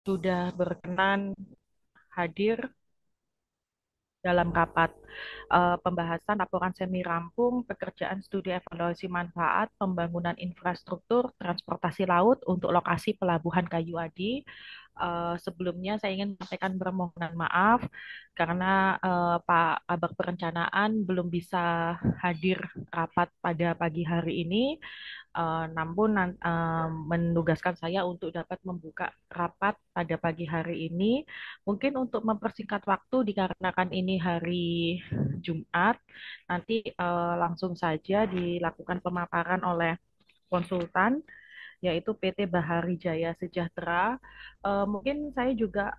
sudah berkenan hadir dalam rapat pembahasan laporan semi rampung pekerjaan studi evaluasi manfaat pembangunan infrastruktur transportasi laut untuk lokasi pelabuhan Kayu Adi. Sebelumnya saya ingin menyampaikan permohonan maaf karena Pak Kabag Perencanaan belum bisa hadir rapat pada pagi hari ini. Namun menugaskan saya untuk dapat membuka rapat pada pagi hari ini. Mungkin untuk mempersingkat waktu dikarenakan ini hari Jumat, nanti langsung saja dilakukan pemaparan oleh konsultan yaitu PT Bahari Jaya Sejahtera. Mungkin saya juga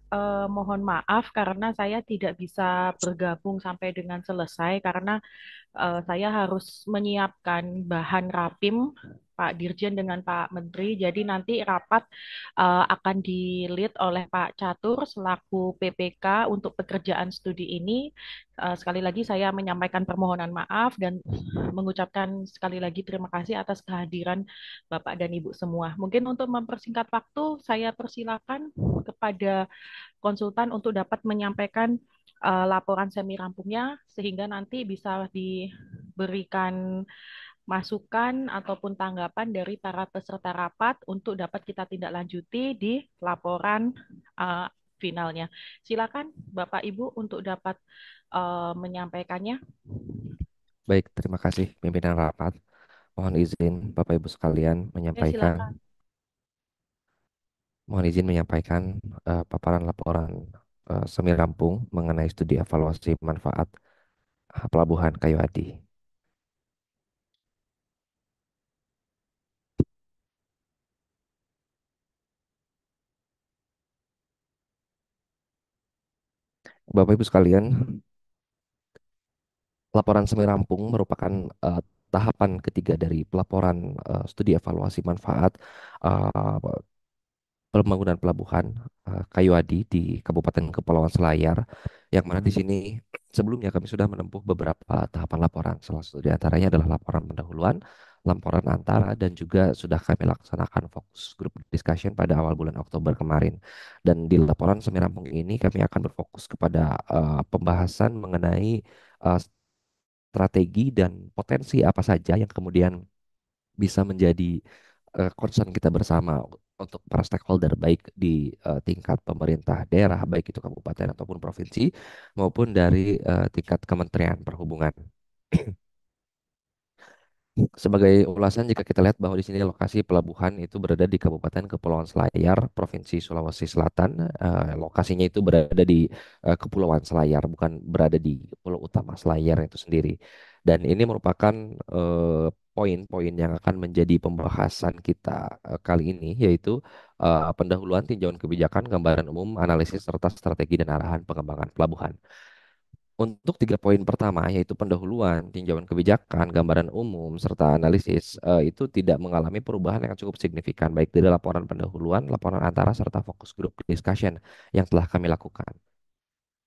mohon maaf karena saya tidak bisa bergabung sampai dengan selesai karena saya harus menyiapkan bahan rapim Pak Dirjen dengan Pak Menteri. Jadi nanti rapat akan di-lead oleh Pak Catur selaku PPK untuk pekerjaan studi ini. Sekali lagi saya menyampaikan permohonan maaf dan mengucapkan sekali lagi terima kasih atas kehadiran Bapak dan Ibu semua. Mungkin untuk mempersingkat waktu, saya persilakan kepada konsultan untuk dapat menyampaikan laporan semi rampungnya sehingga nanti bisa diberikan masukan ataupun tanggapan dari para peserta rapat untuk dapat kita tindak lanjuti di laporan uh, finalnya. Silakan Bapak Ibu untuk dapat menyampaikannya. Baik, terima kasih pimpinan rapat. Mohon izin Bapak Ibu sekalian Ya, silakan. mohon izin menyampaikan paparan laporan semi rampung mengenai studi evaluasi manfaat Pelabuhan Kayu Adi. Bapak Ibu sekalian, laporan semi rampung merupakan tahapan ketiga dari pelaporan studi evaluasi manfaat eh, pembangunan pelabuhan Kayu Adi di Kabupaten Kepulauan Selayar, yang mana di sini sebelumnya kami sudah menempuh beberapa tahapan laporan. Salah satu di antaranya adalah laporan pendahuluan, laporan antara, dan juga sudah kami laksanakan fokus group discussion pada awal bulan Oktober kemarin. Dan di laporan semi rampung ini kami akan berfokus kepada pembahasan mengenai strategi dan potensi apa saja yang kemudian bisa menjadi concern kita bersama untuk para stakeholder baik di tingkat pemerintah daerah baik itu kabupaten ataupun provinsi maupun dari tingkat Kementerian Perhubungan. Sebagai ulasan jika kita lihat bahwa di sini lokasi pelabuhan itu berada di Kabupaten Kepulauan Selayar, Provinsi Sulawesi Selatan. Lokasinya itu berada di Kepulauan Selayar, bukan berada di Pulau Utama Selayar itu sendiri. Dan ini merupakan poin-poin yang akan menjadi pembahasan kita kali ini, yaitu pendahuluan tinjauan kebijakan, gambaran umum, analisis serta strategi dan arahan pengembangan pelabuhan. Untuk tiga poin pertama, yaitu pendahuluan, tinjauan kebijakan, gambaran umum, serta analisis, itu tidak mengalami perubahan yang cukup signifikan, baik dari laporan pendahuluan, laporan antara, serta fokus group discussion yang telah kami lakukan.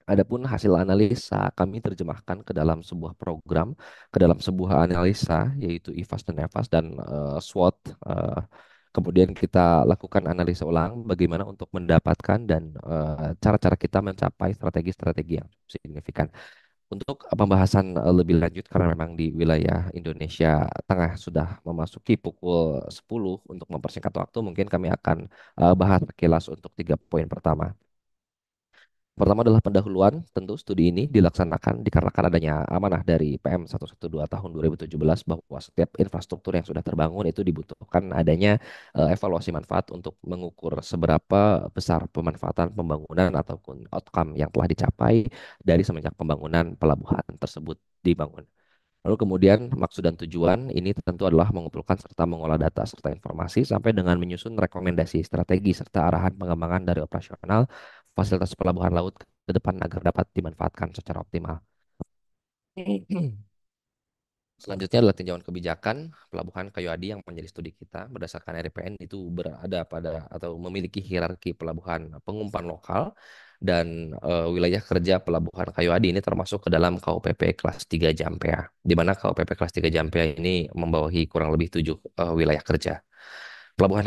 Adapun hasil analisa kami terjemahkan ke dalam sebuah program, ke dalam sebuah analisa, yaitu IFAS dan EVAS dan SWOT. Kemudian kita lakukan analisa ulang bagaimana untuk mendapatkan dan cara-cara kita mencapai strategi-strategi yang signifikan. Untuk pembahasan lebih lanjut karena memang di wilayah Indonesia Tengah sudah memasuki pukul 10 untuk mempersingkat waktu, mungkin kami akan bahas sekilas untuk tiga poin pertama. Pertama adalah pendahuluan, tentu studi ini dilaksanakan dikarenakan adanya amanah dari PM 112 tahun 2017 bahwa setiap infrastruktur yang sudah terbangun itu dibutuhkan adanya evaluasi manfaat untuk mengukur seberapa besar pemanfaatan pembangunan ataupun outcome yang telah dicapai dari semenjak pembangunan pelabuhan tersebut dibangun. Lalu kemudian maksud dan tujuan ini tentu adalah mengumpulkan serta mengolah data serta informasi sampai dengan menyusun rekomendasi strategi serta arahan pengembangan dari operasional fasilitas pelabuhan laut ke depan agar dapat dimanfaatkan secara optimal. Selanjutnya adalah tinjauan kebijakan Pelabuhan Kayu Adi yang menjadi studi kita berdasarkan RPN itu berada pada atau memiliki hierarki pelabuhan pengumpan lokal dan wilayah kerja Pelabuhan Kayu Adi ini termasuk ke dalam KUPP kelas 3 Jampea, di mana KUPP kelas 3 Jampea ini membawahi kurang lebih 7 wilayah kerja. Pelabuhan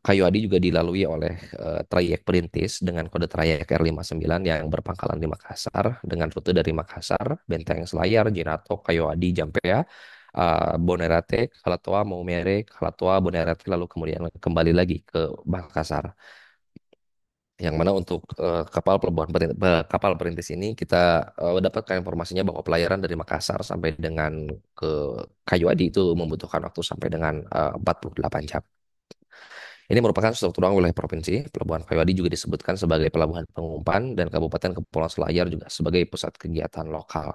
Kayu Adi juga dilalui oleh trayek perintis dengan kode trayek R59 yang berpangkalan di Makassar dengan rute dari Makassar, Benteng Selayar, Jinato, Kayu Adi, Jampea, Bonerate, Kalatoa, Maumere, Kalatoa, Bonerate, lalu kemudian kembali lagi ke Makassar. Yang mana untuk kapal perintis ini kita dapatkan informasinya bahwa pelayaran dari Makassar sampai dengan ke Kayu Adi itu membutuhkan waktu sampai dengan 48 jam. Ini merupakan struktural wilayah provinsi. Pelabuhan Kayuadi juga disebutkan sebagai pelabuhan pengumpan dan Kabupaten Kepulauan Selayar juga sebagai pusat kegiatan lokal.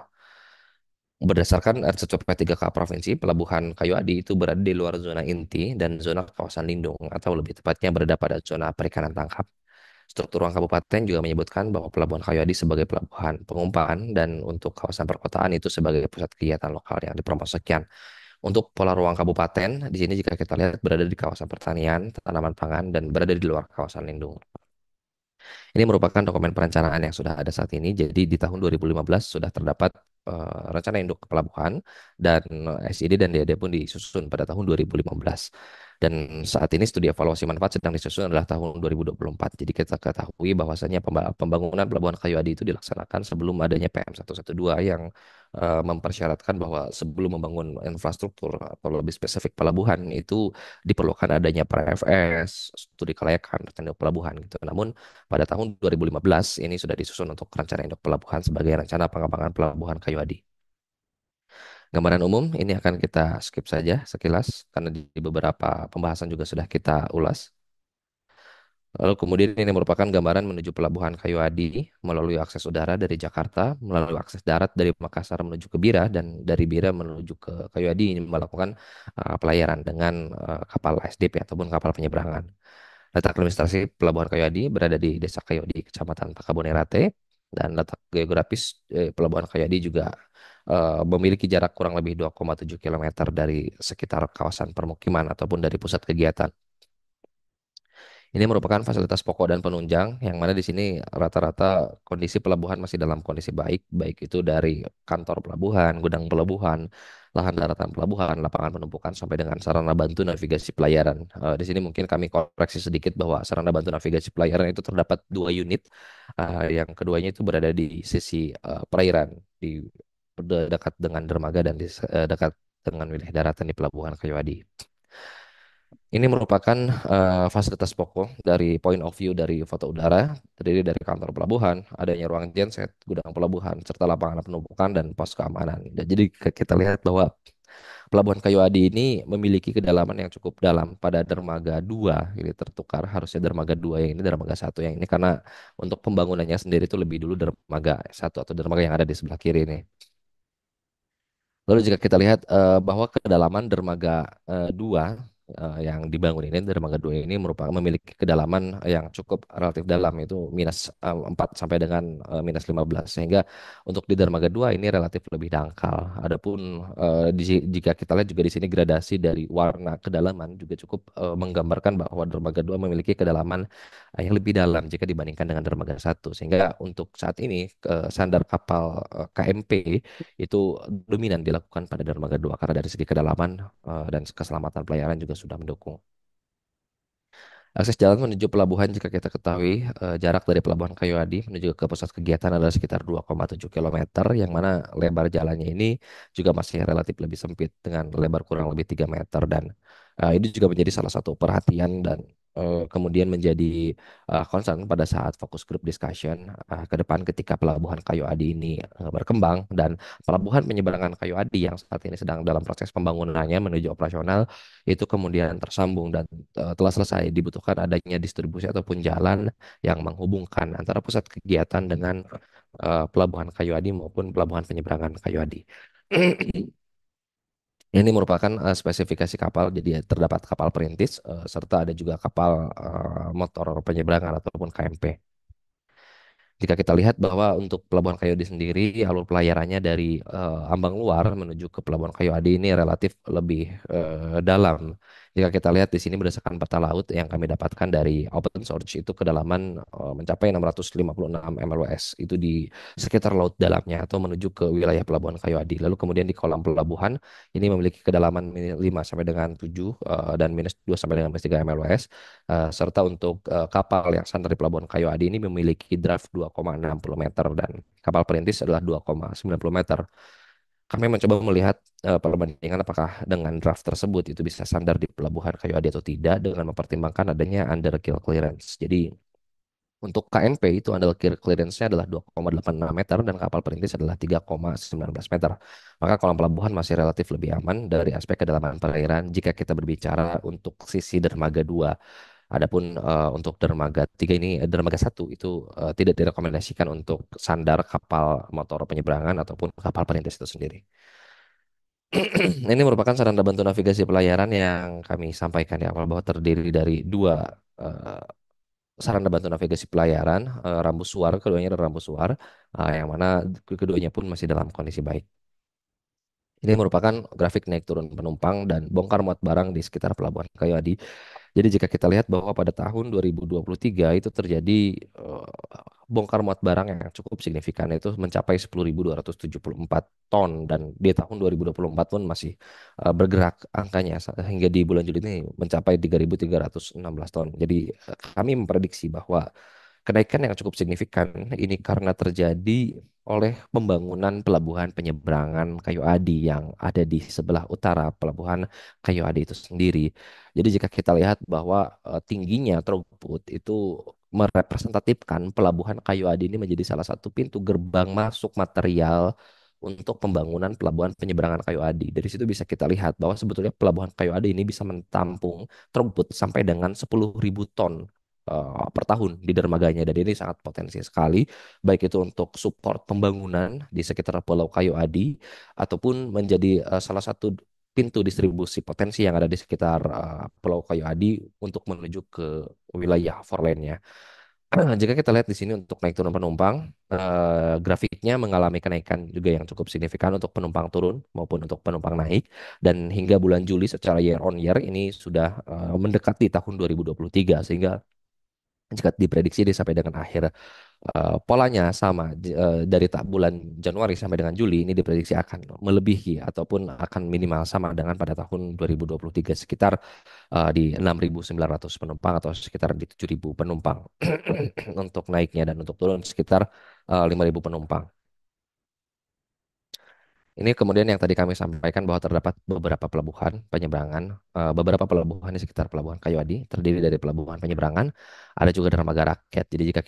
Berdasarkan RCCP 3K Provinsi, Pelabuhan Kayuadi itu berada di luar zona inti dan zona kawasan lindung, atau lebih tepatnya berada pada zona perikanan tangkap. Struktur ruang kabupaten juga menyebutkan bahwa Pelabuhan Kayuadi sebagai pelabuhan pengumpan dan untuk kawasan perkotaan itu sebagai pusat kegiatan lokal yang dipromosikan. Untuk pola ruang kabupaten, di sini jika kita lihat berada di kawasan pertanian, tanaman pangan, dan berada di luar kawasan lindung. Ini merupakan dokumen perencanaan yang sudah ada saat ini. Jadi di tahun 2015 sudah terdapat rencana induk pelabuhan dan SID dan DAD pun disusun pada tahun 2015. Dan saat ini studi evaluasi manfaat sedang disusun adalah tahun 2024. Jadi kita ketahui bahwasanya pembangunan Pelabuhan Kayu Adi itu dilaksanakan sebelum adanya PM112 yang mempersyaratkan bahwa sebelum membangun infrastruktur atau lebih spesifik pelabuhan itu diperlukan adanya PRFS, studi kelayakan rencana pelabuhan gitu. Namun pada tahun 2015 ini sudah disusun untuk rencana induk pelabuhan sebagai rencana pengembangan pelabuhan Kayu Adi. Gambaran umum ini akan kita skip saja sekilas karena di beberapa pembahasan juga sudah kita ulas. Lalu kemudian ini merupakan gambaran menuju Pelabuhan Kayu Adi melalui akses udara dari Jakarta, melalui akses darat dari Makassar menuju ke Bira, dan dari Bira menuju ke Kayu Adi ini melakukan pelayaran dengan kapal SDP ataupun kapal penyeberangan. Letak administrasi Pelabuhan Kayu Adi berada di Desa Kayu Adi, Kecamatan Pakabonerate, dan letak geografis Pelabuhan Kayu Adi juga memiliki jarak kurang lebih 2,7 km dari sekitar kawasan permukiman ataupun dari pusat kegiatan. Ini merupakan fasilitas pokok dan penunjang yang mana di sini rata-rata kondisi pelabuhan masih dalam kondisi baik, baik itu dari kantor pelabuhan, gudang pelabuhan, lahan daratan pelabuhan, lapangan penumpukan sampai dengan sarana bantu navigasi pelayaran. Di sini mungkin kami koreksi sedikit bahwa sarana bantu navigasi pelayaran itu terdapat dua unit, yang keduanya itu berada di sisi perairan di dekat dengan dermaga dan dekat dengan wilayah daratan di Pelabuhan Kayu Adi. Ini merupakan fasilitas pokok dari point of view dari foto udara, terdiri dari kantor pelabuhan, adanya ruang genset, gudang pelabuhan, serta lapangan penumpukan dan pos keamanan. Dan jadi kita lihat bahwa Pelabuhan Kayu Adi ini memiliki kedalaman yang cukup dalam pada dermaga 2, ini tertukar harusnya dermaga 2 yang ini dermaga 1 yang ini karena untuk pembangunannya sendiri itu lebih dulu dermaga 1 atau dermaga yang ada di sebelah kiri ini. Lalu jika kita lihat bahwa kedalaman dermaga 2 yang dibangun ini, dermaga 2 ini merupakan memiliki kedalaman yang cukup relatif dalam, itu minus 4 sampai dengan minus 15, sehingga untuk di dermaga 2 ini relatif lebih dangkal. Adapun jika kita lihat juga di sini gradasi dari warna kedalaman juga cukup menggambarkan bahwa dermaga 2 memiliki kedalaman yang lebih dalam jika dibandingkan dengan dermaga 1, sehingga untuk saat ini sandar kapal KMP itu dominan dilakukan pada dermaga 2 karena dari segi kedalaman dan keselamatan pelayaran juga sudah mendukung. Akses jalan menuju pelabuhan jika kita ketahui jarak dari Pelabuhan Kayu Adi menuju ke pusat kegiatan adalah sekitar 2,7 km yang mana lebar jalannya ini juga masih relatif lebih sempit dengan lebar kurang lebih 3 meter dan ini juga menjadi salah satu perhatian dan kemudian menjadi concern pada saat fokus group discussion ke depan ketika Pelabuhan Kayu Adi ini berkembang dan pelabuhan penyeberangan Kayu Adi yang saat ini sedang dalam proses pembangunannya menuju operasional itu kemudian tersambung dan telah selesai, dibutuhkan adanya distribusi ataupun jalan yang menghubungkan antara pusat kegiatan dengan Pelabuhan Kayu Adi maupun pelabuhan penyeberangan Kayu Adi. Ini merupakan spesifikasi kapal, jadi terdapat kapal perintis serta ada juga kapal motor penyeberangan ataupun KMP. Jika kita lihat bahwa untuk Pelabuhan Kayu Adi sendiri, alur pelayarannya dari Ambang Luar menuju ke Pelabuhan Kayu Adi ini relatif lebih dalam. Jika kita lihat di sini berdasarkan peta laut yang kami dapatkan dari Open Source itu kedalaman mencapai 656 mLWS itu di sekitar laut dalamnya atau menuju ke wilayah Pelabuhan Kayu Adi. Lalu kemudian di kolam pelabuhan ini memiliki kedalaman 5 sampai dengan 7 dan minus 2 sampai dengan minus 3 mLWS. Serta untuk kapal yang sandar di Pelabuhan Kayu Adi ini memiliki draft 2,60 meter dan kapal perintis adalah 2,90 meter. Kami mencoba melihat perbandingan apakah dengan draft tersebut itu bisa sandar di Pelabuhan Kayu Adi atau tidak dengan mempertimbangkan adanya under keel clearance. Jadi untuk KNP itu under keel clearance-nya adalah 2,86 meter dan kapal perintis adalah 3,19 meter. Maka kolam pelabuhan masih relatif lebih aman dari aspek kedalaman perairan jika kita berbicara untuk sisi dermaga 2. Adapun untuk dermaga 3 ini, dermaga 1 itu tidak direkomendasikan untuk sandar kapal motor penyeberangan ataupun kapal perintis itu sendiri. Ini merupakan sarana bantu navigasi pelayaran yang kami sampaikan di awal bahwa terdiri dari dua eh, sarana bantu navigasi pelayaran, rambu suar, keduanya adalah rambu suar, yang mana keduanya pun masih dalam kondisi baik. Ini merupakan grafik naik turun penumpang dan bongkar muat barang di sekitar Pelabuhan Kayu Adi. Jadi jika kita lihat bahwa pada tahun 2023 itu terjadi eh, bongkar muat barang yang cukup signifikan itu mencapai 10.274 ton dan di tahun 2024 pun masih bergerak angkanya hingga di bulan Juli ini mencapai 3.316 ton. Jadi kami memprediksi bahwa kenaikan yang cukup signifikan ini karena terjadi oleh pembangunan pelabuhan penyeberangan Kayu Adi yang ada di sebelah utara pelabuhan Kayu Adi itu sendiri. Jadi jika kita lihat bahwa tingginya throughput itu merepresentatifkan pelabuhan Kayu Adi ini menjadi salah satu pintu gerbang masuk material untuk pembangunan pelabuhan penyeberangan Kayu Adi. Dari situ bisa kita lihat bahwa sebetulnya pelabuhan Kayu Adi ini bisa menampung throughput sampai dengan 10.000 ton per tahun di dermaganya dan ini sangat potensi sekali baik itu untuk support pembangunan di sekitar Pulau Kayu Adi ataupun menjadi salah satu pintu distribusi potensi yang ada di sekitar Pulau Kayu Adi untuk menuju ke wilayah forelandnya. Jika kita lihat di sini untuk naik turun penumpang, grafiknya mengalami kenaikan juga yang cukup signifikan untuk penumpang turun maupun untuk penumpang naik. Dan hingga bulan Juli secara year on year ini sudah mendekati tahun 2023 sehingga jika diprediksi dia sampai dengan akhir polanya sama dari bulan Januari sampai dengan Juli ini diprediksi akan melebihi ataupun akan minimal sama dengan pada tahun 2023 sekitar di 6.900 penumpang atau sekitar di 7.000 penumpang untuk naiknya dan untuk turun sekitar 5.000 penumpang. Ini kemudian yang tadi kami sampaikan bahwa terdapat beberapa pelabuhan penyeberangan, beberapa pelabuhan di sekitar Pelabuhan Kayu Adi terdiri dari pelabuhan penyeberangan, ada juga dermaga rakyat. Jadi jika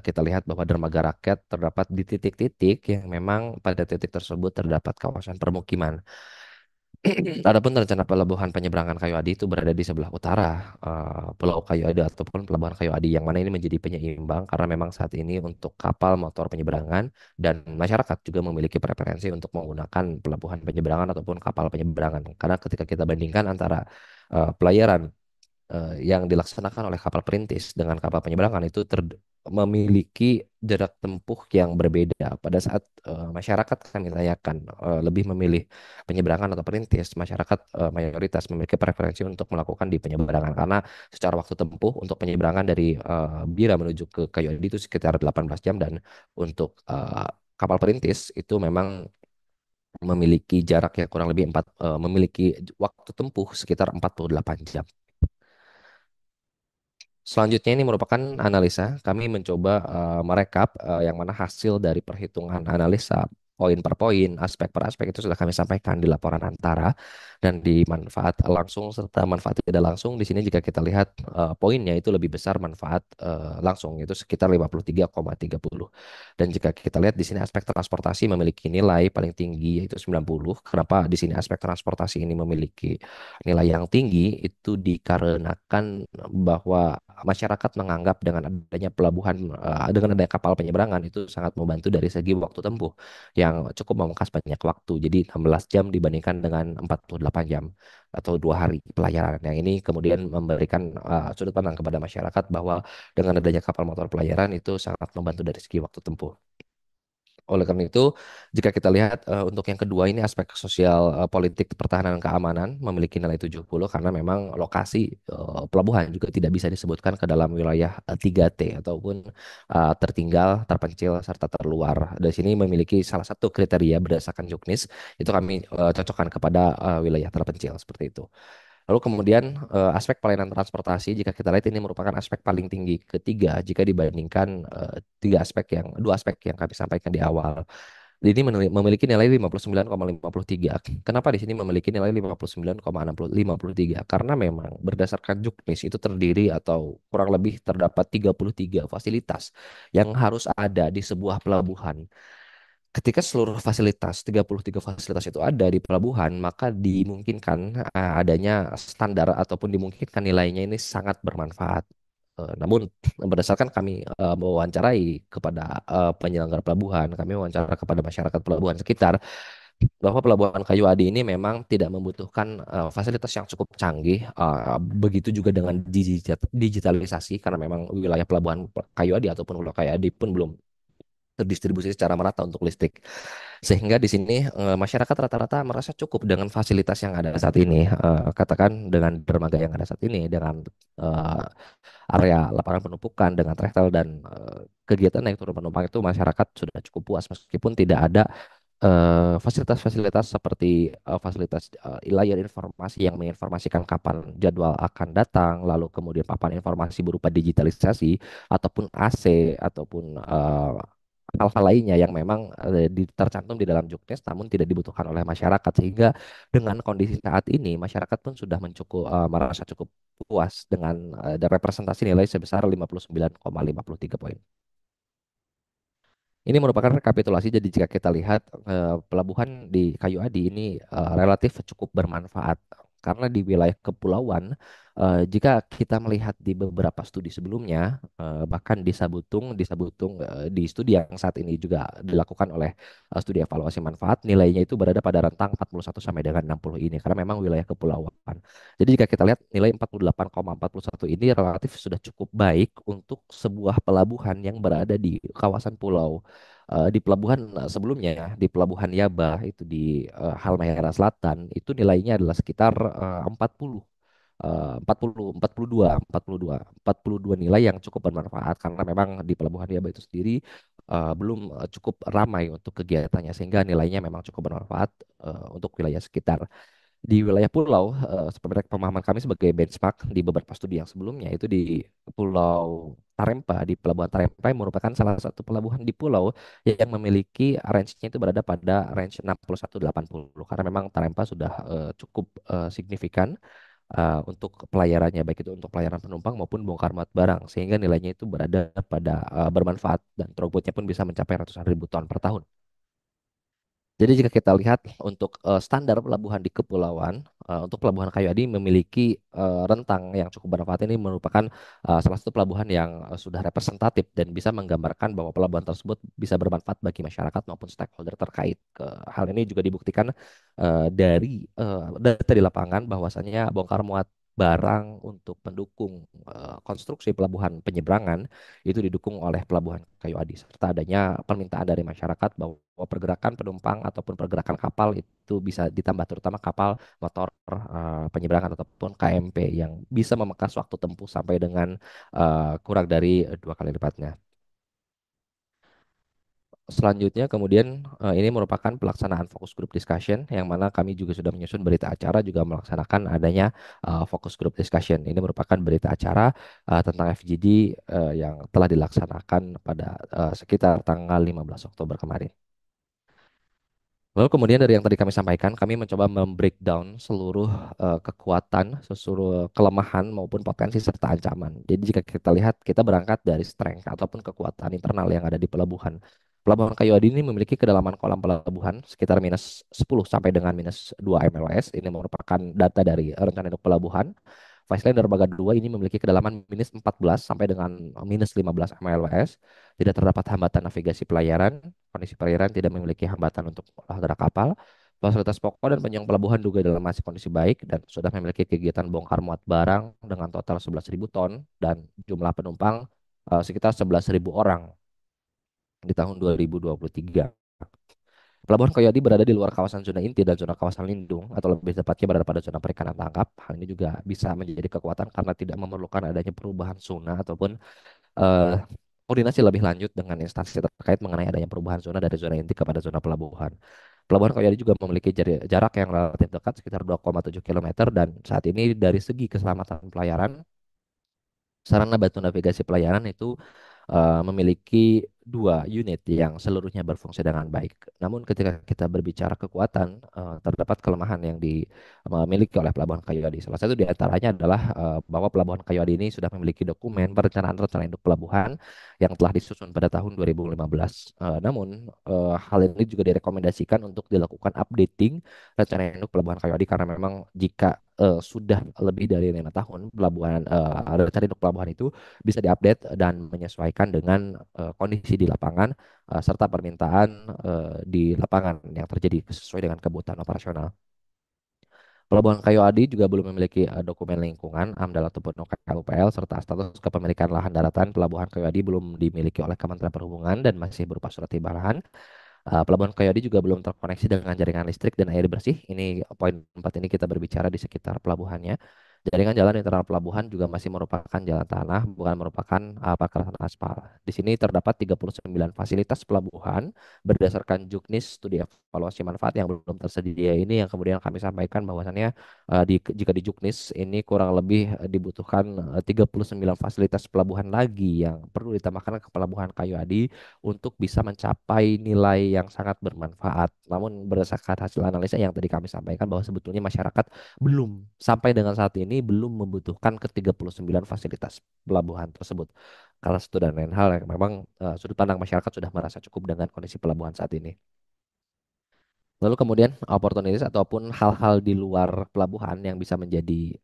kita lihat bahwa dermaga rakyat terdapat di titik-titik yang memang pada titik tersebut terdapat kawasan permukiman. Adapun rencana pelabuhan penyeberangan Kayu Adi itu berada di sebelah utara Pulau Kayu Adi ataupun Pelabuhan Kayu Adi yang mana ini menjadi penyeimbang karena memang saat ini untuk kapal motor penyeberangan dan masyarakat juga memiliki preferensi untuk menggunakan pelabuhan penyeberangan ataupun kapal penyeberangan karena ketika kita bandingkan antara pelayaran yang dilaksanakan oleh kapal perintis dengan kapal penyeberangan itu memiliki jarak tempuh yang berbeda. Pada saat masyarakat kami tanyakan lebih memilih penyeberangan atau perintis, masyarakat mayoritas memiliki preferensi untuk melakukan di penyeberangan karena secara waktu tempuh untuk penyeberangan dari Bira menuju ke Kayu Adi itu sekitar 18 jam dan untuk kapal perintis itu memang memiliki jarak yang kurang lebih memiliki waktu tempuh sekitar 48 jam. Selanjutnya ini merupakan analisa. Kami mencoba merekap yang mana hasil dari perhitungan analisa poin per poin, aspek per aspek itu sudah kami sampaikan di laporan antara dan di manfaat langsung serta manfaat tidak langsung. Di sini jika kita lihat poinnya itu lebih besar manfaat langsung itu sekitar 53,30. Dan jika kita lihat di sini aspek transportasi memiliki nilai paling tinggi yaitu 90. Kenapa di sini aspek transportasi ini memiliki nilai yang tinggi itu dikarenakan bahwa masyarakat menganggap dengan adanya pelabuhan, dengan adanya kapal penyeberangan itu sangat membantu dari segi waktu tempuh yang cukup memangkas banyak waktu. Jadi 16 jam dibandingkan dengan 48 jam atau 2 hari pelayaran. Yang ini kemudian memberikan sudut pandang kepada masyarakat bahwa dengan adanya kapal motor pelayaran itu sangat membantu dari segi waktu tempuh. Oleh karena itu, jika kita lihat untuk yang kedua ini aspek sosial politik pertahanan dan keamanan memiliki nilai 70 karena memang lokasi pelabuhan juga tidak bisa disebutkan ke dalam wilayah 3T ataupun tertinggal, terpencil serta terluar. Dari sini memiliki salah satu kriteria berdasarkan Juknis itu kami cocokkan kepada wilayah terpencil seperti itu. Lalu kemudian aspek pelayanan transportasi jika kita lihat ini merupakan aspek paling tinggi ketiga jika dibandingkan dua aspek yang kami sampaikan di awal. Ini memiliki nilai 59,53. Kenapa di sini memiliki nilai 59,53? Karena memang berdasarkan Juknis itu terdiri atau kurang lebih terdapat 33 fasilitas yang harus ada di sebuah pelabuhan. Ketika seluruh fasilitas, 33 fasilitas itu ada di pelabuhan, maka dimungkinkan adanya standar ataupun dimungkinkan nilainya ini sangat bermanfaat. Namun berdasarkan kami mewawancarai kepada penyelenggara pelabuhan, kami wawancara kepada masyarakat pelabuhan sekitar, bahwa Pelabuhan Kayu Adi ini memang tidak membutuhkan fasilitas yang cukup canggih. Begitu juga dengan digitalisasi, karena memang wilayah Pelabuhan Kayu Adi ataupun Pulau Kayu Adi pun belum terdistribusi secara merata untuk listrik. Sehingga di sini masyarakat rata-rata merasa cukup dengan fasilitas yang ada saat ini. Katakan dengan dermaga yang ada saat ini, dengan eh, area lapangan penumpukan, dengan tractor dan kegiatan naik turun penumpang itu masyarakat sudah cukup puas meskipun tidak ada fasilitas-fasilitas seperti fasilitas layar informasi yang menginformasikan kapan jadwal akan datang, lalu kemudian papan informasi berupa digitalisasi ataupun AC ataupun hal-hal lainnya yang memang tercantum di dalam Juknis namun tidak dibutuhkan oleh masyarakat, sehingga dengan kondisi saat ini masyarakat pun sudah merasa cukup puas dengan representasi nilai sebesar 59,53 poin. Ini merupakan rekapitulasi. Jadi jika kita lihat pelabuhan di Kayu Adi ini relatif cukup bermanfaat karena di wilayah kepulauan, jika kita melihat di beberapa studi sebelumnya, bahkan di studi yang saat ini juga dilakukan oleh studi evaluasi manfaat, nilainya itu berada pada rentang 41 sampai dengan 60 ini karena memang wilayah kepulauan. Jadi jika kita lihat nilai 48,41 ini relatif sudah cukup baik untuk sebuah pelabuhan yang berada di kawasan pulau. Di pelabuhan sebelumnya ya, di pelabuhan Yaba itu di Halmahera Selatan itu nilainya adalah sekitar 40 42 nilai yang cukup bermanfaat karena memang di Pelabuhan Yaba itu sendiri belum cukup ramai untuk kegiatannya sehingga nilainya memang cukup bermanfaat untuk wilayah sekitar. Di wilayah pulau, sebenarnya pemahaman kami sebagai benchmark di beberapa studi yang sebelumnya itu di Pulau Tarempa, di Pelabuhan Tarempa yang merupakan salah satu pelabuhan di pulau yang memiliki range-nya itu berada pada range 61-80 karena memang Tarempa sudah cukup signifikan untuk pelayarannya baik itu untuk pelayaran penumpang maupun bongkar muat barang sehingga nilainya itu berada pada bermanfaat dan throughputnya pun bisa mencapai ratusan ribu ton per tahun. Jadi jika kita lihat untuk standar pelabuhan di kepulauan, untuk pelabuhan Kayu Adi memiliki rentang yang cukup bermanfaat. Ini merupakan salah satu pelabuhan yang sudah representatif dan bisa menggambarkan bahwa pelabuhan tersebut bisa bermanfaat bagi masyarakat maupun stakeholder terkait. Hal ini juga dibuktikan dari data di lapangan bahwasannya bongkar muat barang untuk pendukung konstruksi pelabuhan penyeberangan itu didukung oleh Pelabuhan Kayu Adi serta adanya permintaan dari masyarakat bahwa pergerakan penumpang ataupun pergerakan kapal itu bisa ditambah terutama kapal motor penyeberangan ataupun KMP yang bisa memangkas waktu tempuh sampai dengan kurang dari 2 kali lipatnya. Selanjutnya kemudian ini merupakan pelaksanaan fokus group discussion yang mana kami juga sudah menyusun berita acara juga melaksanakan adanya fokus group discussion. Ini merupakan berita acara tentang FGD yang telah dilaksanakan pada sekitar tanggal 15 Oktober kemarin. Lalu kemudian dari yang tadi kami sampaikan, kami mencoba membreakdown seluruh kekuatan, seluruh kelemahan maupun potensi serta ancaman. Jadi jika kita lihat, kita berangkat dari strength ataupun kekuatan internal yang ada di pelabuhan. Pelabuhan Kayu Adi ini memiliki kedalaman kolam pelabuhan sekitar minus 10 sampai dengan minus 2 mLS. Ini merupakan data dari rencana induk pelabuhan. Viceland Dermaga 2 ini memiliki kedalaman minus 14 sampai dengan minus 15 mLS. Tidak terdapat hambatan navigasi pelayaran. Kondisi pelayaran tidak memiliki hambatan untuk gerak kapal. Fasilitas pokok dan penunjang pelabuhan juga dalam masih kondisi baik dan sudah memiliki kegiatan bongkar muat barang dengan total 11.000 ton dan jumlah penumpang sekitar 11.000 orang. di tahun 2023. Pelabuhan Koyodi berada di luar kawasan zona inti dan zona kawasan lindung, atau lebih tepatnya berada pada zona perikanan tangkap. Hal ini juga bisa menjadi kekuatan karena tidak memerlukan adanya perubahan zona ataupun eh, koordinasi lebih lanjut dengan instansi terkait mengenai adanya perubahan zona dari zona inti kepada zona pelabuhan. Pelabuhan Koyadi juga memiliki jarak yang relatif dekat sekitar 2,7 km, dan saat ini dari segi keselamatan pelayaran, sarana bantu navigasi pelayaran itu memiliki dua unit yang seluruhnya berfungsi dengan baik. Namun ketika kita berbicara kekuatan, terdapat kelemahan yang dimiliki oleh Pelabuhan Kayuadi. Salah satu di antaranya adalah bahwa Pelabuhan Kayuadi ini sudah memiliki dokumen perencanaan rencana induk pelabuhan yang telah disusun pada tahun 2015. Namun hal ini juga direkomendasikan untuk dilakukan updating rencana induk Pelabuhan Kayuadi, karena memang jika sudah lebih dari 5 tahun pelabuhan rencana induk pelabuhan itu bisa diupdate dan menyesuaikan dengan kondisi di lapangan, serta permintaan di lapangan yang terjadi sesuai dengan kebutuhan operasional. Pelabuhan Kayu Adi juga belum memiliki dokumen lingkungan, AMDAL ataupun OKUPL, serta status kepemilikan lahan daratan Pelabuhan Kayu Adi belum dimiliki oleh Kementerian Perhubungan dan masih berupa surat tiba lahan. Pelabuhan Kayodi juga belum terkoneksi dengan jaringan listrik dan air bersih. Ini poin 4, ini kita berbicara di sekitar pelabuhannya. Jaringan jalan internal pelabuhan juga masih merupakan jalan tanah, bukan merupakan pakrasan aspal. Di sini terdapat 39 fasilitas pelabuhan berdasarkan Juknis studi evaluasi manfaat yang belum tersedia ini, yang kemudian kami sampaikan bahwasannya jika di Juknis ini kurang lebih dibutuhkan 39 fasilitas pelabuhan lagi yang perlu ditambahkan ke Pelabuhan Kayu Adi untuk bisa mencapai nilai yang sangat bermanfaat. Namun berdasarkan hasil analisa yang tadi kami sampaikan, bahwa sebetulnya masyarakat belum sampai dengan saat ini belum membutuhkan ke 39 fasilitas pelabuhan tersebut. Karena satu dan lain hal yang memang sudut pandang masyarakat sudah merasa cukup dengan kondisi pelabuhan saat ini. Lalu kemudian opportunities ataupun hal-hal di luar pelabuhan yang bisa menjadi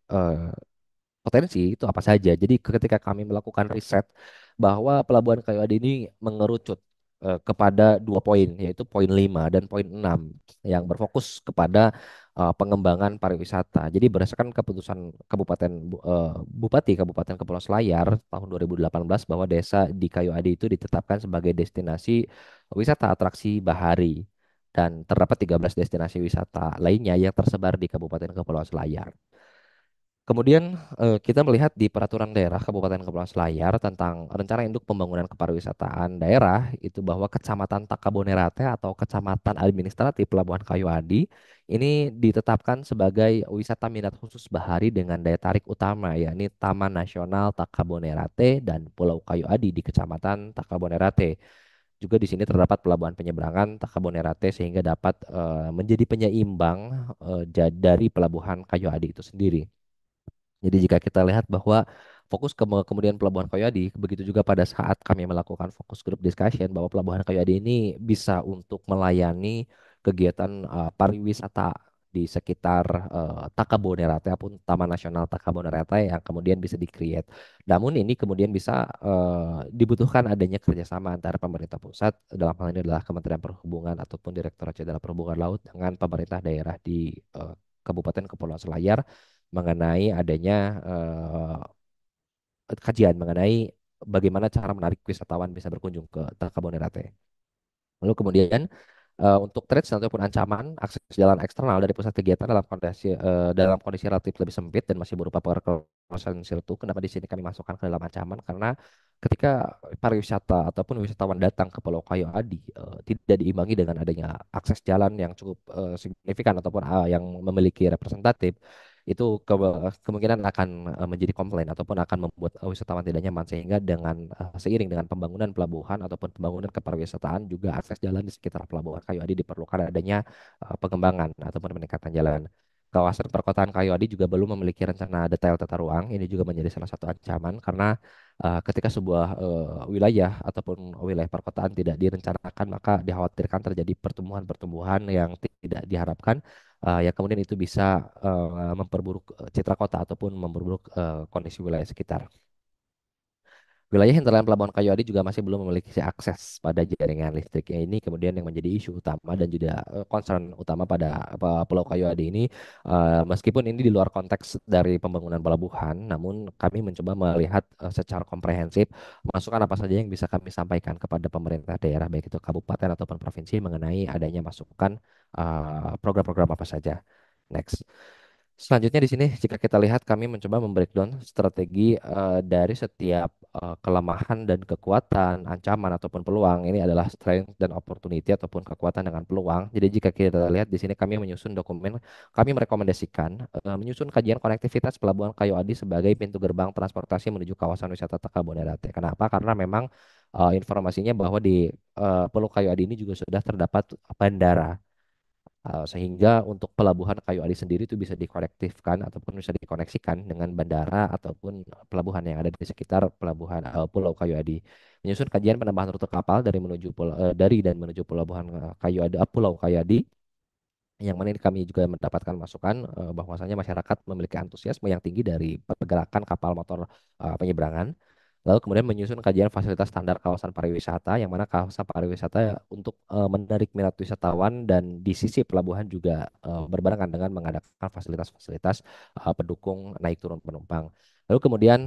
potensi itu apa saja. Jadi ketika kami melakukan riset bahwa Pelabuhan Kayu Adi ini mengerucut kepada 2 poin, yaitu poin 5 dan poin 6 yang berfokus kepada pengembangan pariwisata. Jadi berdasarkan keputusan Bupati Kabupaten Kepulauan Selayar tahun 2018, bahwa desa di Kayu Adi itu ditetapkan sebagai destinasi wisata atraksi bahari, dan terdapat 13 destinasi wisata lainnya yang tersebar di Kabupaten Kepulauan Selayar. Kemudian kita melihat di peraturan daerah Kabupaten Kepulauan Selayar tentang rencana induk pembangunan kepariwisataan daerah itu, bahwa Kecamatan Takabonerate atau Kecamatan Administratif Pelabuhan Kayu Adi ini ditetapkan sebagai wisata minat khusus bahari dengan daya tarik utama, yakni Taman Nasional Takabonerate dan Pulau Kayu Adi di Kecamatan Takabonerate. Juga di sini terdapat pelabuhan penyeberangan Takabonerate sehingga dapat menjadi penyeimbang dari Pelabuhan Kayu Adi itu sendiri. Jadi jika kita lihat bahwa fokus kemudian Pelabuhan Kayu begitu juga pada saat kami melakukan fokus group discussion, bahwa Pelabuhan Kayu ini bisa untuk melayani kegiatan pariwisata di sekitar Takabonerate ataupun Taman Nasional Takabonerate yang kemudian bisa di-create. Namun ini kemudian bisa dibutuhkan adanya kerjasama antara pemerintah pusat, dalam hal ini adalah Kementerian Perhubungan ataupun Direktorat Jenderal Perhubungan Laut, dengan pemerintah daerah di Kabupaten Kepulauan Selayar mengenai adanya kajian mengenai bagaimana cara menarik wisatawan bisa berkunjung ke Takabonerate. Lalu kemudian untuk threats ataupun ancaman akses jalan eksternal dari pusat kegiatan dalam kondisi relatif lebih sempit dan masih berupa kawasan sirtu. Kenapa di sini kami masukkan ke dalam ancaman? Karena ketika pariwisata ataupun wisatawan datang ke Pulau Kayu Adi tidak diimbangi dengan adanya akses jalan yang cukup signifikan ataupun yang memiliki representatif, itu kemungkinan akan menjadi komplain ataupun akan membuat wisatawan tidak nyaman, sehingga dengan seiring dengan pembangunan pelabuhan ataupun pembangunan kepariwisataan, juga akses jalan di sekitar Pelabuhan Kayu Adi diperlukan adanya pengembangan ataupun peningkatan jalan. Kawasan perkotaan Kayu Adi juga belum memiliki rencana detail tata ruang. Ini juga menjadi salah satu ancaman, karena ketika sebuah wilayah ataupun wilayah perkotaan tidak direncanakan, maka dikhawatirkan terjadi pertumbuhan-pertumbuhan yang tidak diharapkan, yang kemudian itu bisa memperburuk citra kota ataupun memperburuk kondisi wilayah sekitar. Wilayah hinterland Pelabuhan Kayu Adi juga masih belum memiliki akses pada jaringan listriknya ini, kemudian yang menjadi isu utama dan juga concern utama pada Pulau Kayu Adi ini. Meskipun ini di luar konteks dari pembangunan pelabuhan, namun kami mencoba melihat secara komprehensif masukan apa saja yang bisa kami sampaikan kepada pemerintah daerah, baik itu kabupaten ataupun provinsi, mengenai adanya masukan program-program apa saja. Next. Selanjutnya di sini jika kita lihat kami mencoba membreakdown strategi dari setiap kelemahan dan kekuatan, ancaman ataupun peluang. Ini adalah strength dan opportunity ataupun kekuatan dengan peluang. Jadi jika kita lihat di sini kami menyusun dokumen, kami merekomendasikan menyusun kajian konektivitas Pelabuhan Kayu Adi sebagai pintu gerbang transportasi menuju kawasan wisata Takabonerate. Kenapa? Karena memang informasinya bahwa di Pulau Kayu Adi ini juga sudah terdapat bandara. Sehingga untuk pelabuhan Kayu Adi sendiri itu bisa dikonektifkan ataupun bisa dikoneksikan dengan bandara ataupun pelabuhan yang ada di sekitar pelabuhan Pulau Kayu Adi. Menyusun kajian penambahan rute kapal dari dan menuju pelabuhan Kayu Adi, Pulau Kayu Adi, yang mana ini kami juga mendapatkan masukan bahwasanya masyarakat memiliki antusiasme yang tinggi dari pergerakan kapal motor penyeberangan. Lalu kemudian menyusun kajian fasilitas standar kawasan pariwisata, yang mana kawasan pariwisata untuk menarik minat wisatawan dan di sisi pelabuhan juga berbarengan dengan mengadakan fasilitas-fasilitas pendukung naik turun penumpang. Lalu kemudian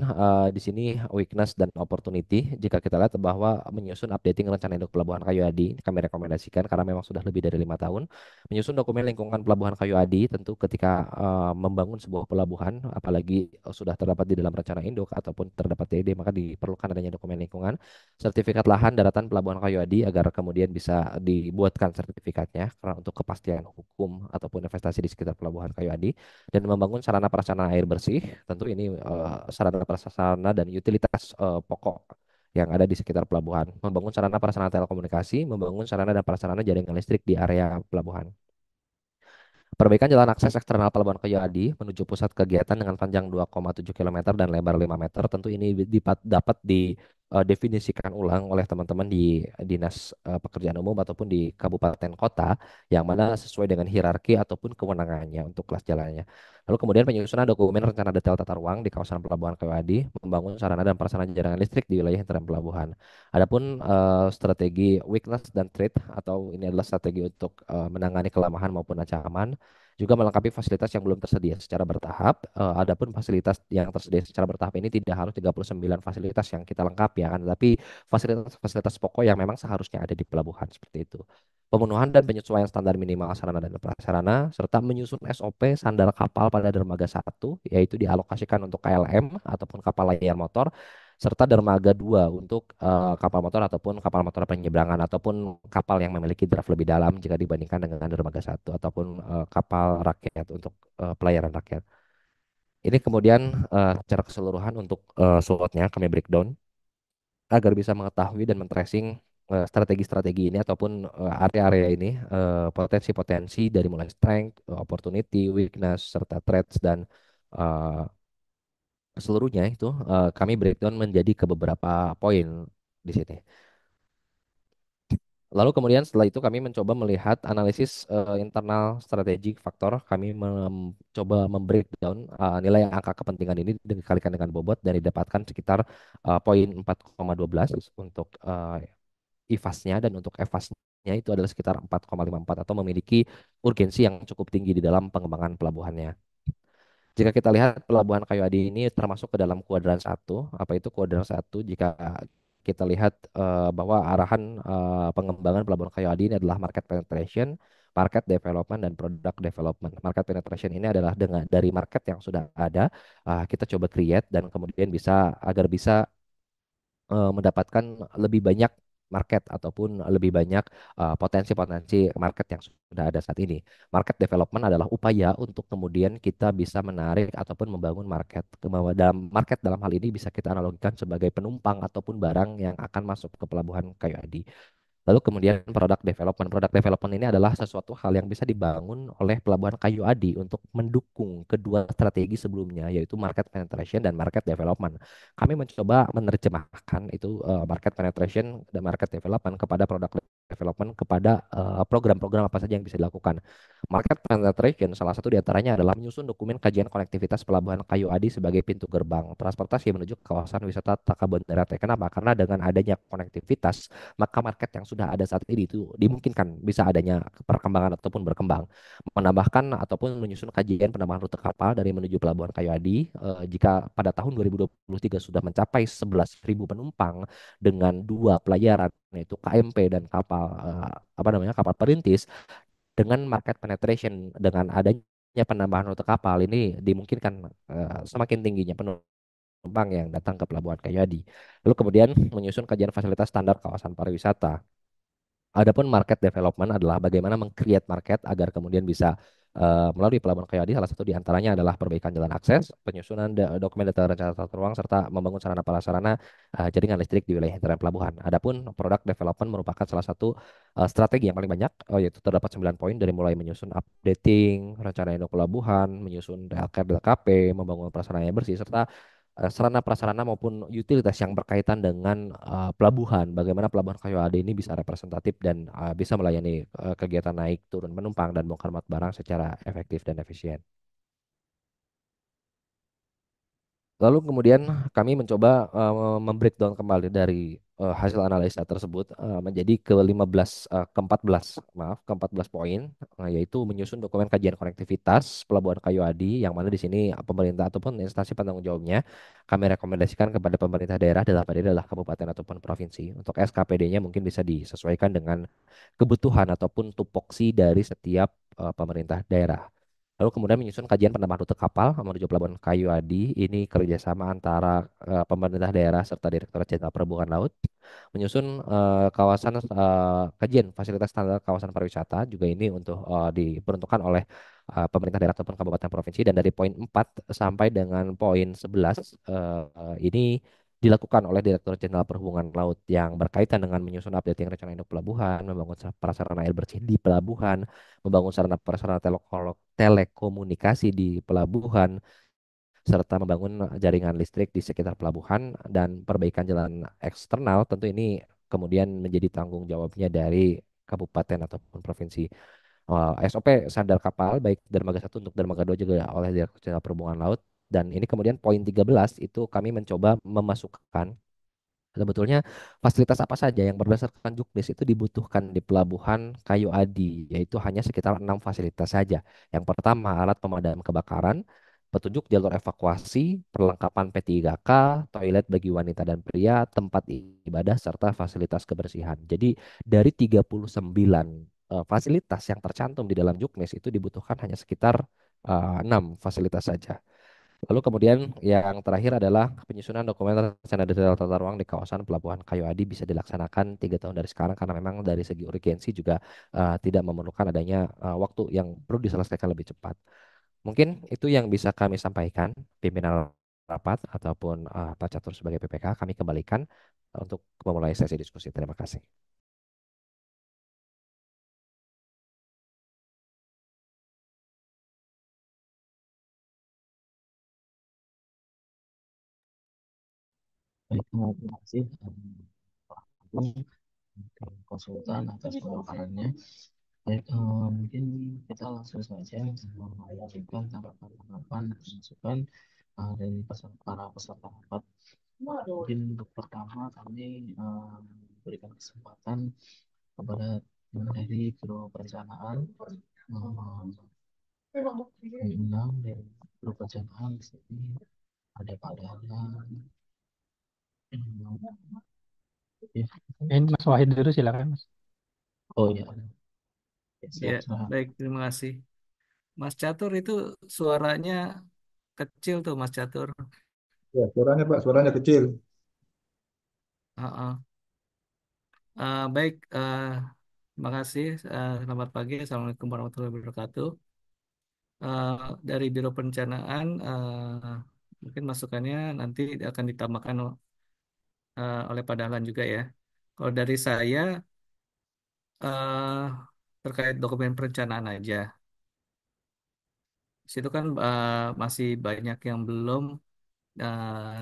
di sini weakness dan opportunity, jika kita lihat bahwa menyusun updating rencana induk Pelabuhan Kayu Adi, kami rekomendasikan karena memang sudah lebih dari 5 tahun. Menyusun dokumen lingkungan Pelabuhan Kayu Adi, tentu ketika membangun sebuah pelabuhan, apalagi sudah terdapat di dalam rencana induk ataupun terdapat TED, maka diperlukan adanya dokumen lingkungan, sertifikat lahan daratan Pelabuhan Kayu Adi agar kemudian bisa dibuatkan sertifikatnya karena untuk kepastian hukum ataupun investasi di sekitar Pelabuhan Kayu Adi, dan membangun sarana prasarana air bersih. Tentu ini sarana prasarana dan utilitas pokok yang ada di sekitar pelabuhan, membangun sarana prasarana telekomunikasi, membangun sarana dan prasarana jaringan listrik di area pelabuhan. Perbaikan jalan akses eksternal Pelabuhan Kayu Adi menuju pusat kegiatan dengan panjang 2,7 km dan lebar 5 meter. Tentu ini dapat didefinisikan ulang oleh teman-teman di Dinas Pekerjaan Umum ataupun di kabupaten kota, yang mana sesuai dengan hierarki ataupun kewenangannya untuk kelas jalannya. Lalu kemudian penyusunan dokumen rencana detail tata ruang di kawasan Pelabuhan Kayu Adi, membangun sarana dan prasarana jaringan listrik di wilayah interim pelabuhan. Adapun strategi weakness dan threat, atau ini adalah strategi untuk menangani kelemahan maupun ancaman, juga melengkapi fasilitas yang belum tersedia secara bertahap. Adapun fasilitas yang tersedia secara bertahap ini tidak harus 39 fasilitas yang kita lengkapi ya kan, tetapi fasilitas-fasilitas pokok yang memang seharusnya ada di pelabuhan seperti itu. Pemenuhan dan penyesuaian standar minimal sarana dan prasarana, serta menyusun SOP sandar kapal pada dermaga satu, yaitu dialokasikan untuk KLM ataupun kapal layar motor, serta dermaga 2 untuk kapal motor ataupun kapal motor penyeberangan ataupun kapal yang memiliki draft lebih dalam jika dibandingkan dengan dermaga satu, ataupun kapal rakyat untuk pelayaran rakyat. Ini kemudian secara keseluruhan untuk slotnya kami breakdown agar bisa mengetahui dan men-tracing strategi-strategi ini ataupun area-area ini, potensi-potensi dari mulai strength, opportunity, weakness, serta threats, dan eh, seluruhnya itu kami breakdown menjadi ke beberapa poin di sini. Lalu kemudian setelah itu kami mencoba melihat analisis internal strategic faktor. Kami mencoba membreakdown nilai angka kepentingan ini dikalikan dengan bobot dan didapatkan sekitar poin 4,12 untuk IFAS-nya, dan untuk EFAS-nya itu adalah sekitar 4,54 atau memiliki urgensi yang cukup tinggi di dalam pengembangan pelabuhannya. Jika kita lihat Pelabuhan Kayu Adi ini termasuk ke dalam kuadran satu. Apa itu kuadran satu? Jika kita lihat bahwa arahan pengembangan Pelabuhan Kayu Adi ini adalah market penetration, market development, dan product development. Market penetration ini adalah dengan dari market yang sudah ada, kita coba create dan kemudian bisa agar bisa mendapatkan lebih banyak market ataupun lebih banyak potensi-potensi market yang sudah ada saat ini. Market development adalah upaya untuk kemudian kita bisa menarik ataupun membangun market. Dalam market dalam hal ini bisa kita analogikan sebagai penumpang ataupun barang yang akan masuk ke pelabuhan Kayu Adi. Lalu kemudian product development. Product development ini adalah sesuatu hal yang bisa dibangun oleh Pelabuhan Kayu Adi untuk mendukung kedua strategi sebelumnya, yaitu market penetration dan market development. Kami mencoba menerjemahkan itu market penetration dan market development kepada product development kepada program-program apa saja yang bisa dilakukan. Market penetration salah satu diantaranya adalah menyusun dokumen kajian konektivitas Pelabuhan Kayu Adi sebagai pintu gerbang transportasi menuju ke kawasan wisata Takabonerate. Kenapa? Karena dengan adanya konektivitas, maka market yang sudah ada saat ini itu dimungkinkan bisa adanya perkembangan ataupun berkembang. Menambahkan ataupun menyusun kajian penambahan rute kapal dari menuju Pelabuhan Kayu Adi, jika pada tahun 2023 sudah mencapai 11.000 penumpang dengan dua pelayaran yaitu KMP dan kapal apa namanya kapal perintis, dengan market penetration dengan adanya penambahan rute kapal ini dimungkinkan semakin tingginya penumpang yang datang ke Pelabuhan Kayu. Lalu kemudian menyusun kajian fasilitas standar kawasan pariwisata. Adapun market development adalah bagaimana meng-create market agar kemudian bisa melalui Pelabuhan Kayu Adi. Salah satu di antaranya adalah perbaikan jalan akses, penyusunan dokumen data rencana tata ruang, serta membangun sarana prasarana jaringan listrik di wilayah interan pelabuhan. Adapun product development merupakan salah satu strategi yang paling banyak, yaitu terdapat 9 poin dari mulai menyusun updating, rencana induk pelabuhan, menyusun DLKP, membangun prasarana yang bersih, serta sarana prasarana maupun utilitas yang berkaitan dengan pelabuhan. Bagaimana Pelabuhan Kayu Ade ini bisa representatif dan bisa melayani kegiatan naik turun penumpang dan bongkar muat barang secara efektif dan efisien. Lalu kemudian kami mencoba membreakdown kembali dari hasil analisa tersebut menjadi ke-14 ke-14 poin, yaitu menyusun dokumen kajian konektivitas Pelabuhan Kayu Adi, yang mana di sini pemerintah ataupun instansi penanggung jawabnya kami rekomendasikan kepada pemerintah daerah, dalam hal ini adalah kabupaten ataupun provinsi. Untuk SKPD-nya mungkin bisa disesuaikan dengan kebutuhan ataupun tupoksi dari setiap pemerintah daerah. Lalu kemudian menyusun kajian penambahan rute kapal menuju Pelabuhan Kayu Adi. Ini kerjasama antara pemerintah daerah serta Direktorat Jenderal Perhubungan Laut. Menyusun kawasan kajian fasilitas standar kawasan pariwisata juga ini untuk diperuntukkan oleh pemerintah daerah ataupun kabupaten provinsi. Dan dari poin 4 sampai dengan poin 11 ini dilakukan oleh Direktur Jenderal Perhubungan Laut yang berkaitan dengan menyusun updating rencana induk pelabuhan, membangun prasarana air bersih di pelabuhan, membangun sarana prasarana telekomunikasi di pelabuhan, serta membangun jaringan listrik di sekitar pelabuhan dan perbaikan jalan eksternal. Tentu ini kemudian menjadi tanggung jawabnya dari kabupaten ataupun provinsi. SOP sandar kapal baik dermaga satu untuk dermaga 2 juga oleh Direktur Jenderal Perhubungan Laut. Dan ini kemudian poin 13 itu kami mencoba memasukkan sebetulnya fasilitas apa saja yang berdasarkan juknis itu dibutuhkan di Pelabuhan Kayu Adi, yaitu hanya sekitar 6 fasilitas saja. Yang pertama, alat pemadam kebakaran, petunjuk jalur evakuasi, perlengkapan P3K, toilet bagi wanita dan pria, tempat ibadah, serta fasilitas kebersihan. Jadi dari 39 fasilitas yang tercantum di dalam juknis itu dibutuhkan hanya sekitar 6 fasilitas saja. Lalu kemudian yang terakhir adalah penyusunan dokumen rencana detail tata ruang di kawasan Pelabuhan Kayu Adi bisa dilaksanakan 3 tahun dari sekarang karena memang dari segi urgensi juga tidak memerlukan adanya waktu yang perlu diselesaikan lebih cepat. Mungkin itu yang bisa kami sampaikan, pimpinan rapat ataupun Pak Catur sebagai PPK. Kami kembalikan untuk memulai sesi diskusi. Terima kasih. Baik, terima kasih Pak Agung dan konsultan atas pemaparannya. Baik, mungkin kita langsung saja mengajukan tanggapan-tanggapan dan masukan dari para peserta rapat. Mungkin untuk pertama kami berikan kesempatan kepada tim dari Biro Perencanaan diundang dari Biro Perencanaan di sini ada Pak Dahlan. Ya. Ini Mas Wahid dulu silakan Mas. Oh ya, ya Ya, siap. baik, terima kasih. Mas Catur itu suaranya kecil tuh, Mas Catur. Ya, suaranya Pak, suaranya kecil. Heeh. Baik, terima kasih. Selamat pagi. Assalamualaikum warahmatullahi wabarakatuh. Eh, dari Biro Perencanaan, mungkin masukannya nanti akan ditambahkan oleh Pak Dahlan juga ya. Kalau dari saya, eh, terkait dokumen perencanaan aja. Di situ kan masih banyak yang belum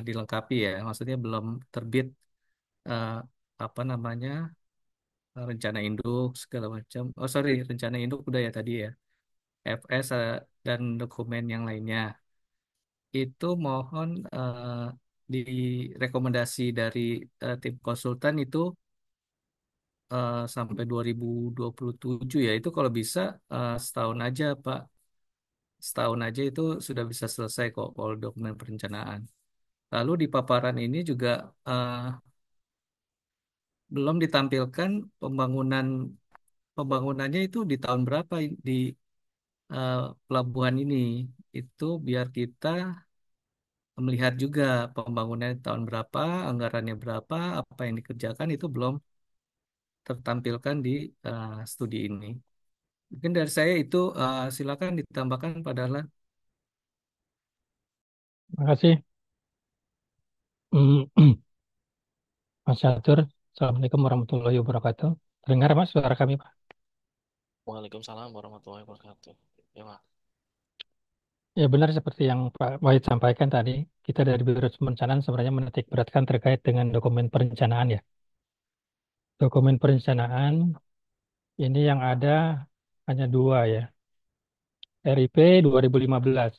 dilengkapi ya, maksudnya belum terbit eh, apa namanya rencana induk segala macam. Oh sorry, rencana induk udah ya tadi ya. FS dan dokumen yang lainnya. Itu mohon di rekomendasi dari tim konsultan itu sampai 2027 ya. Itu kalau bisa setahun aja Pak. Setahun aja itu sudah bisa selesai kok kalau dokumen perencanaan. Lalu di paparan ini juga eh, belum ditampilkan pembangunan pembangunannya itu di tahun berapa di eh, pelabuhan ini. Itu biar kita melihat juga pembangunannya tahun berapa, anggarannya berapa, apa yang dikerjakan itu belum tertampilkan di studi ini. Mungkin dari saya itu silakan ditambahkan padahal. Terima kasih. Mas Catur. Assalamualaikum warahmatullahi wabarakatuh. Dengar Mas suara kami, Pak? Waalaikumsalam warahmatullahi wabarakatuh. Ya, Pak. Ya benar seperti yang Pak Wahid sampaikan tadi, kita dari Biro Perencanaan sebenarnya menitik beratkan terkait dengan dokumen perencanaan ya. Dokumen perencanaan ini yang ada hanya dua ya, RIP 2015.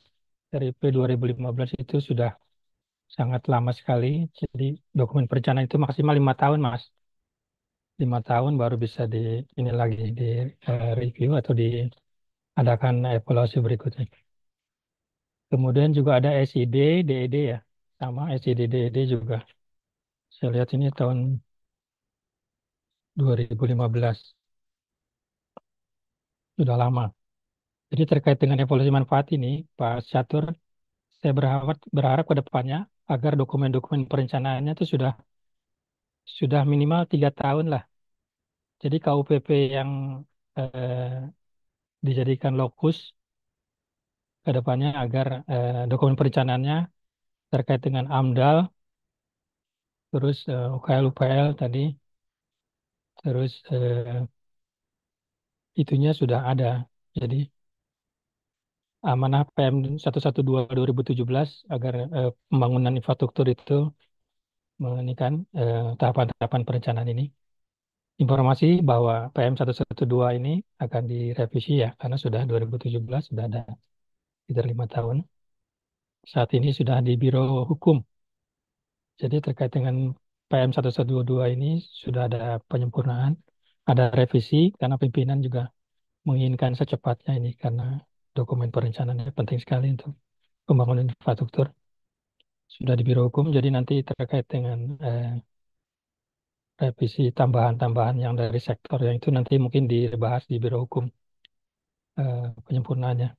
RIP 2015 itu sudah sangat lama sekali, jadi dokumen perencanaan itu maksimal 5 tahun Mas. 5 tahun baru bisa di ini lagi di review atau diadakan evaluasi berikutnya. Kemudian juga ada SID, DED ya, sama SID, DED juga. Saya lihat ini tahun 2015, sudah lama. Jadi terkait dengan evaluasi manfaat ini, Pak Catur, saya berharap ke depannya agar dokumen-dokumen perencanaannya itu sudah minimal 3 tahun lah. Jadi KUPP yang eh, dijadikan lokus ke depannya agar dokumen perencanaannya terkait dengan AMDAL, terus UKL UPL tadi, terus itunya sudah ada. Jadi amanah PM 112 2017 agar pembangunan infrastruktur itu mengenai tahapan-tahapan perencanaan ini. Informasi bahwa PM 112 ini akan direvisi ya, karena sudah 2017, sudah ada sekitar 5 tahun. Saat ini sudah di Biro Hukum. Jadi terkait dengan PM 112 ini sudah ada penyempurnaan, ada revisi, karena pimpinan juga menginginkan secepatnya ini, karena dokumen perencanaannya penting sekali untuk pembangunan infrastruktur. Sudah di Biro Hukum, jadi nanti terkait dengan revisi tambahan-tambahan yang dari sektor yang itu nanti mungkin dibahas di Biro Hukum penyempurnaannya.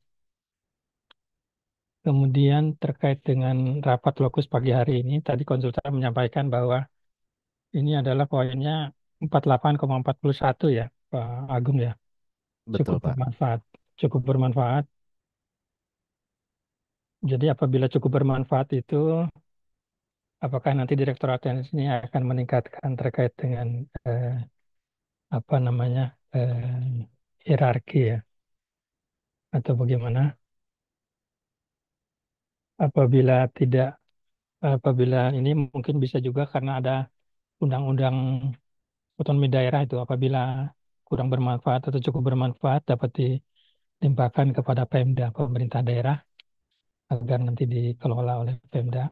Kemudian terkait dengan rapat lokus pagi hari ini, tadi konsultan menyampaikan bahwa ini adalah poinnya 48,41 ya, Pak Agung ya. Betul, Cukup Pak. bermanfaat. Cukup bermanfaat. Jadi apabila cukup bermanfaat itu, apakah nanti Direktorat Teknis ini akan meningkatkan terkait dengan apa namanya hierarki ya, atau bagaimana? Apabila tidak, apabila ini mungkin bisa juga karena ada undang-undang otonomi daerah itu, apabila kurang bermanfaat atau cukup bermanfaat dapat dilimpahkan kepada Pemda, pemerintah daerah, agar nanti dikelola oleh Pemda.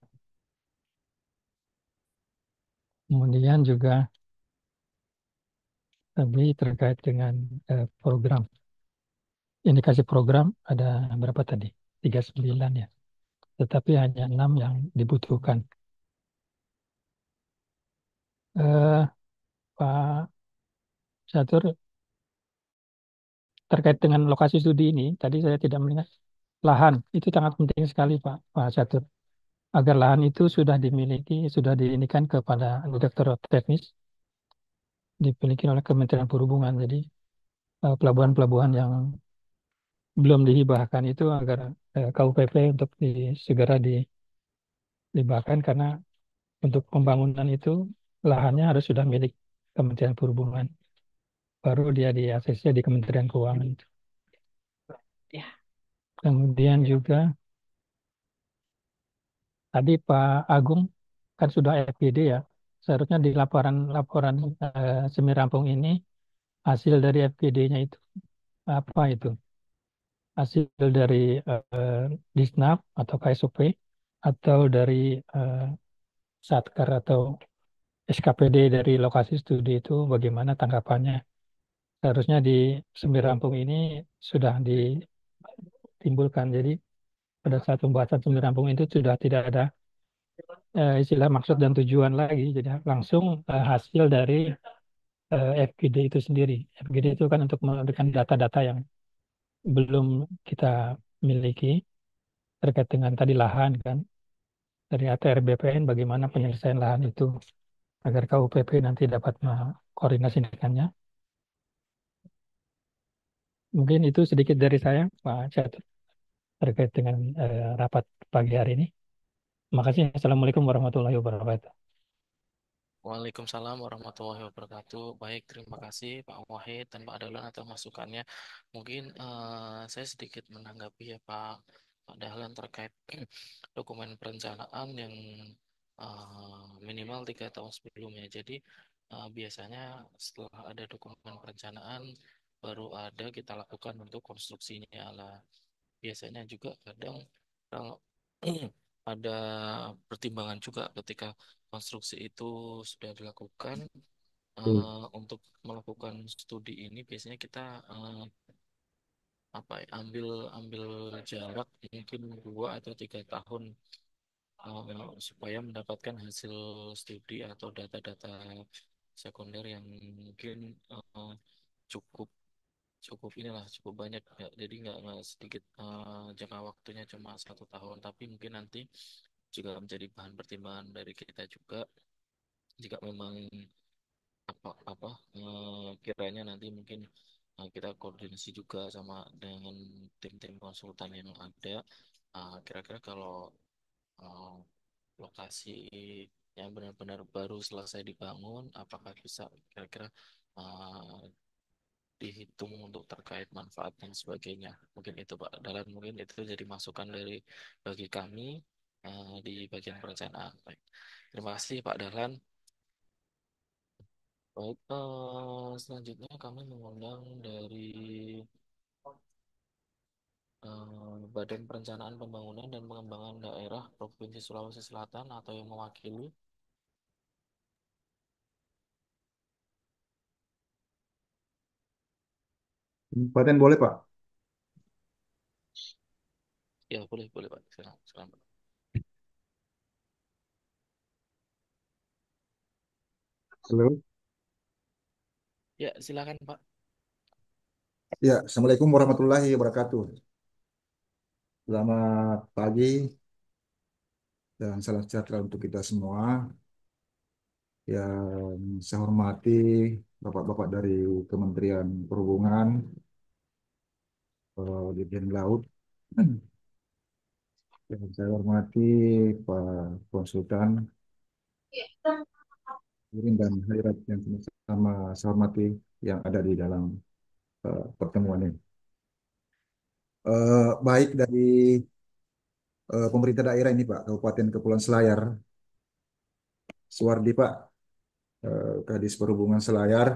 Kemudian juga tadi terkait dengan program. Indikasi program ada berapa tadi? 39 ya. Tetapi hanya 6 yang dibutuhkan. Eh, Pak Catur, terkait dengan lokasi studi ini, tadi saya tidak melihat lahan. Itu sangat penting sekali, Pak Catur. Agar lahan itu sudah dimiliki, sudah diinikan kepada Direktorat Teknis, dimiliki oleh Kementerian Perhubungan. Jadi pelabuhan-pelabuhan yang belum dihibahkan itu agar KUPP untuk segera dihibahkan, karena untuk pembangunan itu lahannya harus sudah milik Kementerian Perhubungan. Baru dia di ACC di Kementerian Keuangan. Ya. Kemudian juga tadi Pak Agung kan sudah FGD ya. Seharusnya di laporan-laporan semi rampung ini hasil dari FGD-nya itu apa itu? Hasil dari Disnaf atau KSOP atau dari eh, Satker atau SKPD dari lokasi studi itu bagaimana tanggapannya? Seharusnya di Semirampung ini sudah ditimbulkan. Jadi pada saat pembahasan Semirampung itu sudah tidak ada istilah maksud dan tujuan lagi. Jadi langsung hasil dari FGD itu sendiri. FGD itu kan untuk memberikan data-data yang belum kita miliki terkait dengan tadi lahan kan. Dari ATR BPN bagaimana penyelesaian lahan itu agar KUPP nanti dapat mengkoordinasikannya. Mungkin itu sedikit dari saya, Pak Catur, terkait dengan rapat pagi hari ini. Terima kasih. Assalamualaikum warahmatullahi wabarakatuh. Waalaikumsalam warahmatullahi wabarakatuh. Baik, terima kasih Pak Wahid dan Pak Dahlan atas masukannya. Mungkin saya sedikit menanggapi ya Pak Dahlan terkait dokumen perencanaan yang minimal 3 tahun sebelumnya. Jadi biasanya setelah ada dokumen perencanaan baru ada kita lakukan untuk konstruksinya lah. Biasanya juga kadang kalau ada pertimbangan juga ketika konstruksi itu sudah dilakukan untuk melakukan studi ini biasanya kita ambil ambil jarak mungkin 2 atau 3 tahun supaya mendapatkan hasil studi atau data-data sekunder yang mungkin cukup cukup inilah cukup banyak ya. Jadi nggak sedikit jangka waktunya cuma 1 tahun tapi mungkin nanti juga menjadi bahan pertimbangan dari kita juga jika memang apa kiranya nanti mungkin kita koordinasi juga sama dengan tim-tim konsultan yang ada. Kira-kira kalau uh, lokasi yang benar-benar baru selesai dibangun apakah bisa kira-kira uh, dihitung untuk terkait manfaat dan sebagainya. Mungkin itu Pak Dalan, mungkin itu jadi masukan dari bagi kami di bagian perencanaan. Baik. Terima kasih Pak Dahlan. Baik, selanjutnya kami mengundang dari Badan Perencanaan Pembangunan dan Pengembangan Daerah Provinsi Sulawesi Selatan atau yang mewakili. Paten boleh Pak? Ya, boleh, boleh Pak. Silakan, silakan, Pak. Halo. Ya, silakan Pak. Ya, Assalamualaikum warahmatullahi wabarakatuh. Selamat pagi dan salam sejahtera untuk kita semua. Yang saya hormati Bapak-Bapak dari Kementerian Perhubungan, Dirjen Laut, yang saya hormati Pak Konsultan, hadirin dan hadirat yang sama saya hormati yang ada di dalam pertemuan ini. Baik dari pemerintah daerah ini Pak, Kabupaten Kepulauan Selayar, Suwardi Pak, Kadis Perhubungan Selayar,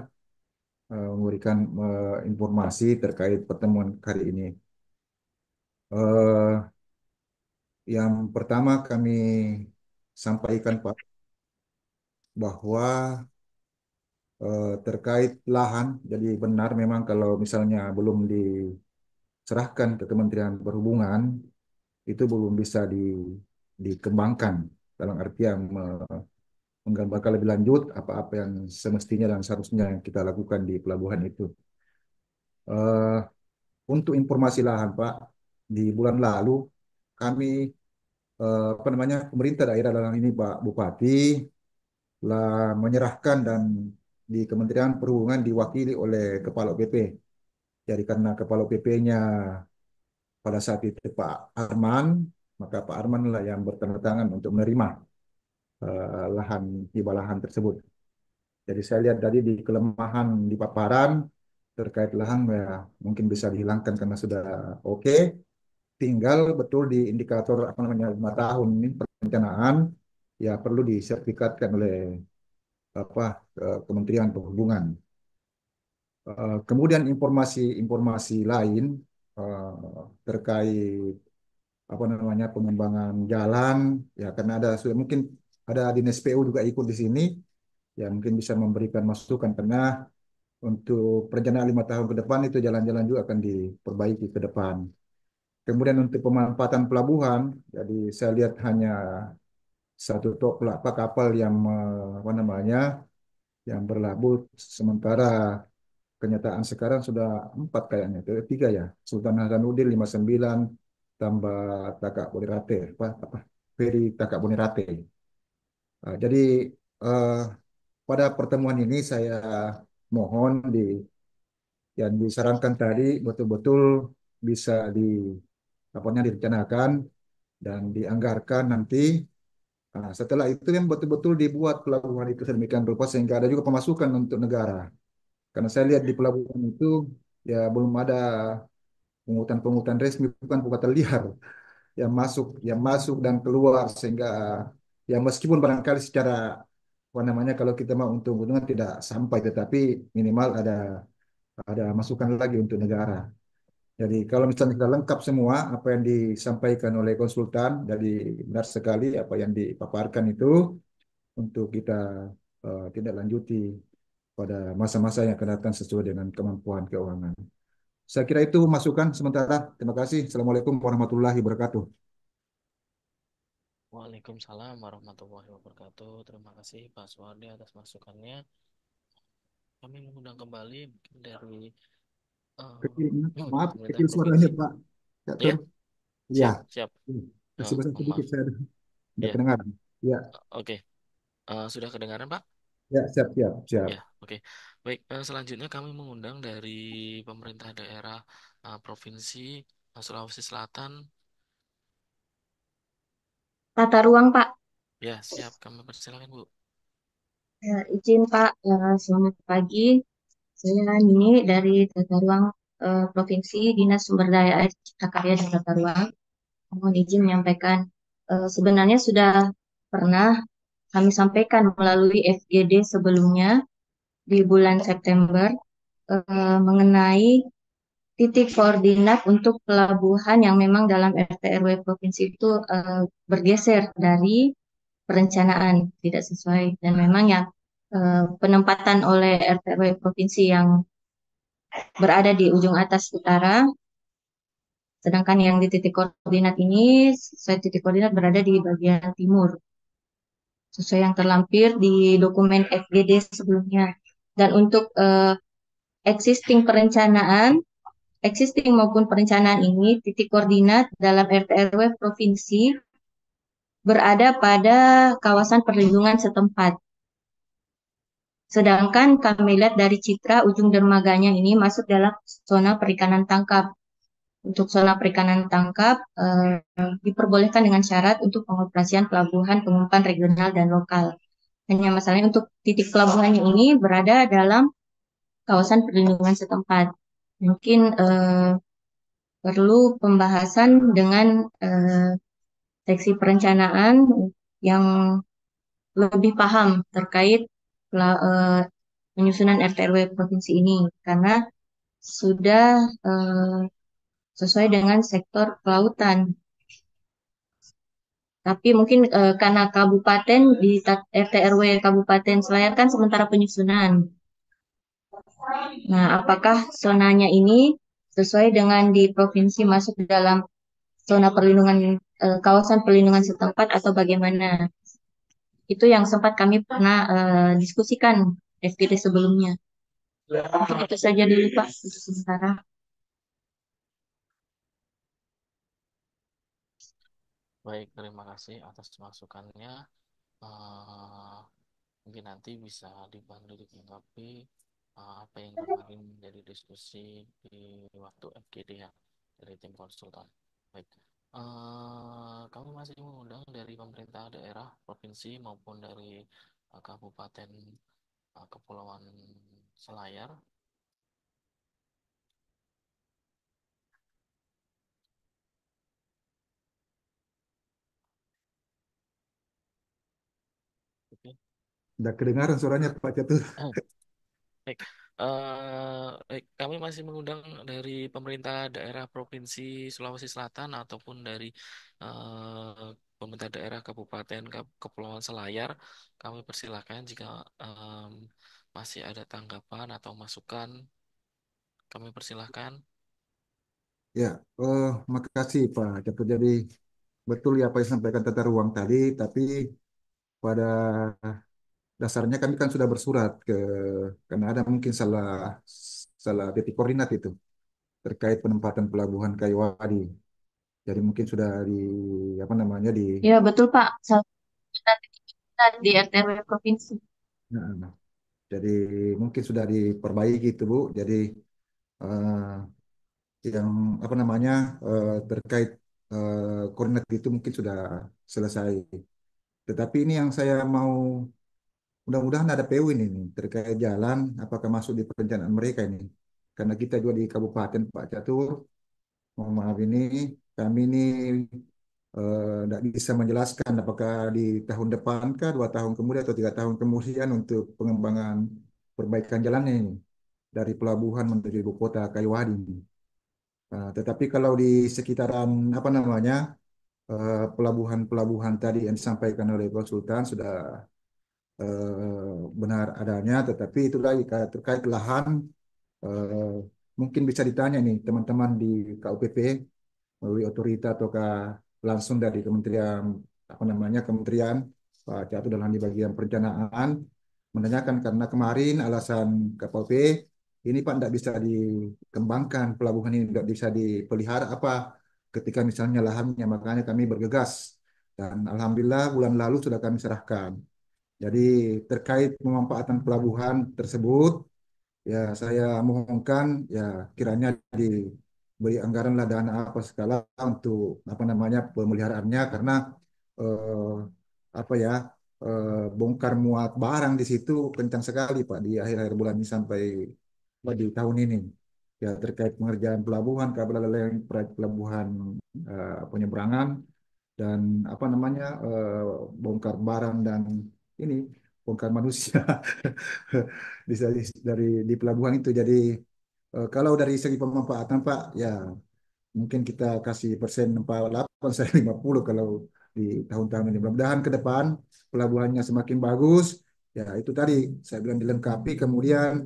memberikan informasi terkait pertemuan kali ini. Eh, yang pertama kami sampaikan Pak, bahwa terkait lahan, jadi benar memang kalau misalnya belum diserahkan ke Kementerian Perhubungan, itu belum bisa dikembangkan dalam artian menggambarkan lebih lanjut apa-apa yang semestinya dan seharusnya yang kita lakukan di pelabuhan itu. Eh, untuk informasi lahan, Pak, di bulan lalu kami apa namanya pemerintah daerah dalam ini Pak Bupati lah menyerahkan dan di Kementerian Perhubungan diwakili oleh Kepala PP. Jadi karena Kepala PP-nya pada saat itu Pak Arman, maka Pak Arman lah yang bertanda tangan untuk menerima lahan hibah lahan tersebut. Jadi saya lihat tadi di kelemahan di paparan terkait lahan ya mungkin bisa dihilangkan karena sudah oke. Tinggal betul di indikator apa namanya 5 tahun ini perencanaan ya perlu disertifikatkan oleh apa Kementerian Perhubungan. Kemudian informasi-informasi lain terkait apa namanya pengembangan jalan, ya karena ada mungkin ada dinas PU juga ikut di sini, ya mungkin bisa memberikan masukan karena untuk perencanaan 5 tahun ke depan itu jalan-jalan juga akan diperbaiki ke depan. Kemudian untuk pemanfaatan pelabuhan, jadi saya lihat hanya satu apa kapal yang apa namanya yang berlabuh, sementara kenyataan sekarang sudah 4 kayaknya, itu 3 ya. Sultan Hasanuddin 59 tambah Takak Bonerate, apa Ferry Takak Bonerate. Jadi eh, pada pertemuan ini saya mohon yang disarankan tadi betul-betul bisa apanya direncanakan dan dianggarkan nanti. Setelah itu yang betul-betul dibuat pelabuhan itu sedemikian rupa sehingga ada juga pemasukan untuk negara. Karena saya lihat di pelabuhan itu ya belum ada pungutan-pungutan resmi, bukan pungutan liar yang masuk dan keluar sehingga ya meskipun barangkali secara apa namanya kalau kita mau untung-untungan tidak sampai, tetapi minimal ada masukan lagi untuk negara. Jadi kalau misalnya sudah lengkap semua apa yang disampaikan oleh konsultan, jadi benar sekali apa yang dipaparkan itu untuk kita tindak lanjuti pada masa-masa yang akan datang sesuai dengan kemampuan keuangan. Saya kira itu masukan sementara. Terima kasih. Assalamualaikum warahmatullahi wabarakatuh. Waalaikumsalam warahmatullahi wabarakatuh. Terima kasih Pak Suwardi atas masukannya. Kami mengundang kembali mungkin dari Kecil, maaf, pemerintah kecil suaranya provinsi. Pak. Dokter. Ya, Ya, siap, siap. kasih bahasa sedikit Maaf. saya tidak Ya, kedengaran. Ya, oke. Sudah kedengaran Pak? ya, siap, siap, siap. Ya, oke. Baik, selanjutnya kami mengundang dari pemerintah daerah Provinsi Sulawesi Selatan. Tata ruang, Pak. Ya, siap. Kami persilakan, Bu. Ya, izin, Pak. Selamat pagi. Saya Nini dari Tata Ruang Provinsi Dinas Sumber Daya Air Cipta Karya dan Tata Ruang. Mohon izin menyampaikan, sebenarnya sudah pernah kami sampaikan melalui FGD sebelumnya di bulan September mengenai titik koordinat untuk pelabuhan yang memang dalam RT RW provinsi itu bergeser dari perencanaan tidak sesuai dan memang yang penempatan oleh RT RW provinsi yang berada di ujung atas utara, sedangkan yang di titik koordinat ini sesuai titik koordinat berada di bagian timur, sesuai yang terlampir di dokumen FGD sebelumnya. Dan untuk existing perencanaan, existing maupun perencanaan ini, titik koordinat dalam RT RW provinsi berada pada kawasan perlindungan setempat. Sedangkan kami lihat dari citra ujung dermaganya ini masuk dalam zona perikanan tangkap. Untuk zona perikanan tangkap diperbolehkan dengan syarat untuk pengoperasian pelabuhan pengumpan regional dan lokal. Hanya masalahnya untuk titik pelabuhannya ini berada dalam kawasan perlindungan setempat. Mungkin perlu pembahasan dengan seksi perencanaan yang lebih paham terkait penyusunan RT RW provinsi ini karena sudah sesuai dengan sektor kelautan. Tapi mungkin karena kabupaten di RT RW Kabupaten Selayar kan sementara penyusunan. Nah, apakah zonanya ini sesuai dengan di provinsi masuk dalam zona perlindungan kawasan perlindungan setempat atau bagaimana? Itu yang sempat kami pernah diskusikan FGD sebelumnya. Mungkin itu saja dulu Pak untuk sementara. Baik, terima kasih atas masukannya. Eh, Mungkin nanti bisa dibantu ditanggapi apa yang kemarin menjadi diskusi di waktu FGD ya dari tim konsultan. Baik, kami masih mengundang dari pemerintah daerah, provinsi maupun dari Kabupaten Kepulauan Selayar. Oke. Udah kedengaran suaranya Pak Catur. Baik, Kami masih mengundang dari pemerintah daerah Provinsi Sulawesi Selatan ataupun dari pemerintah daerah Kabupaten Kepulauan Selayar. Kami persilahkan jika masih ada tanggapan atau masukan, kami persilahkan. Ya, makasih Pak Jatuh. Jadi betul ya apa yang disampaikan tata ruang tadi, tapi pada dasarnya kami kan sudah bersurat karena ada mungkin salah salah titik koordinat itu terkait penempatan pelabuhan Kayuwadi. Jadi mungkin sudah di apa namanya di Ya, betul Pak. Salah satu kita di RTW provinsi. nah, jadi mungkin sudah diperbaiki itu Bu. Jadi eh, yang apa namanya terkait koordinat itu mungkin sudah selesai. Tetapi ini yang saya mau mudah-mudahan ada PU ini nih, terkait jalan apakah masuk di perencanaan mereka ini. Karena kita juga di Kabupaten Pak Catur, mohon maaf ini kami ini tidak bisa menjelaskan apakah di tahun depan kah, 2 tahun kemudian atau 3 tahun kemudian untuk pengembangan perbaikan jalannya ini dari pelabuhan menuju ibu kota Kayuwadi ini. Tetapi kalau di sekitaran apa namanya pelabuhan-pelabuhan tadi yang disampaikan oleh konsultan sudah benar adanya, tetapi itu lagi terkait lahan eh, mungkin bisa ditanya nih teman-teman di KUPP melalui otorita ataukah langsung dari kementerian apa namanya kementerian Pak Catur dalam di bagian perencanaan menanyakan karena kemarin alasan KPP ini Pak tidak bisa dikembangkan pelabuhan ini tidak bisa dipelihara apa ketika misalnya lahannya makanya kami bergegas dan alhamdulillah bulan lalu sudah kami serahkan. Jadi terkait pemanfaatan pelabuhan tersebut, ya saya mohonkan ya kiranya diberi anggaran lah dana apa skala untuk apa namanya pemeliharaannya karena eh, apa ya bongkar muat barang di situ kencang sekali Pak di akhir-akhir bulan ini sampai di tahun ini. Ya terkait pengerjaan pelabuhan, kabel layang pelabuhan penyeberangan dan apa namanya bongkar barang dan ini bongkar manusia bisa dari di pelabuhan itu. Jadi kalau dari segi pemanfaatan Pak, ya mungkin kita kasih persen 48 saya 50 kalau di tahun-tahun ini. Mudah-mudahan ke depan pelabuhannya semakin bagus. Ya itu tadi saya bilang dilengkapi. Kemudian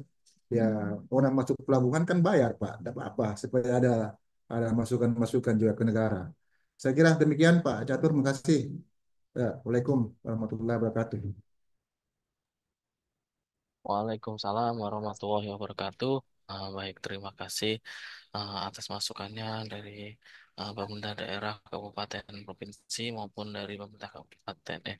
ya orang masuk pelabuhan kan bayar Pak, tidak apa-apa supaya ada masukan-masukan juga ke negara. Saya kira demikian Pak Catur, terima kasih. Ya, Waalaikumsalam warahmatullahi wabarakatuh. Waalaikumsalam warahmatullahi wabarakatuh. Baik, terima kasih atas masukannya dari pemerintah daerah, kabupaten, provinsi maupun dari pemerintah kabupaten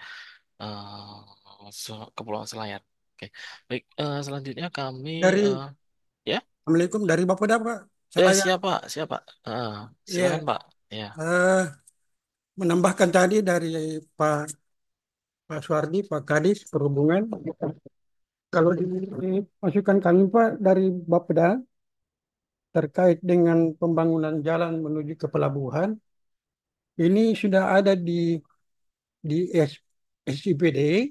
Kepulauan Selayar. Oke, baik. Selanjutnya kami Dari ya, Assalamualaikum dari Bapeda Pak. Saya siapa, siapa? Silakan ya Pak. Ya, eh, menambahkan tadi dari Pak Pak Suwardi, Pak Kadis Perhubungan. Kalau di masukan kami Pak dari Bapeda terkait dengan pembangunan jalan menuju ke pelabuhan, ini sudah ada di SIPD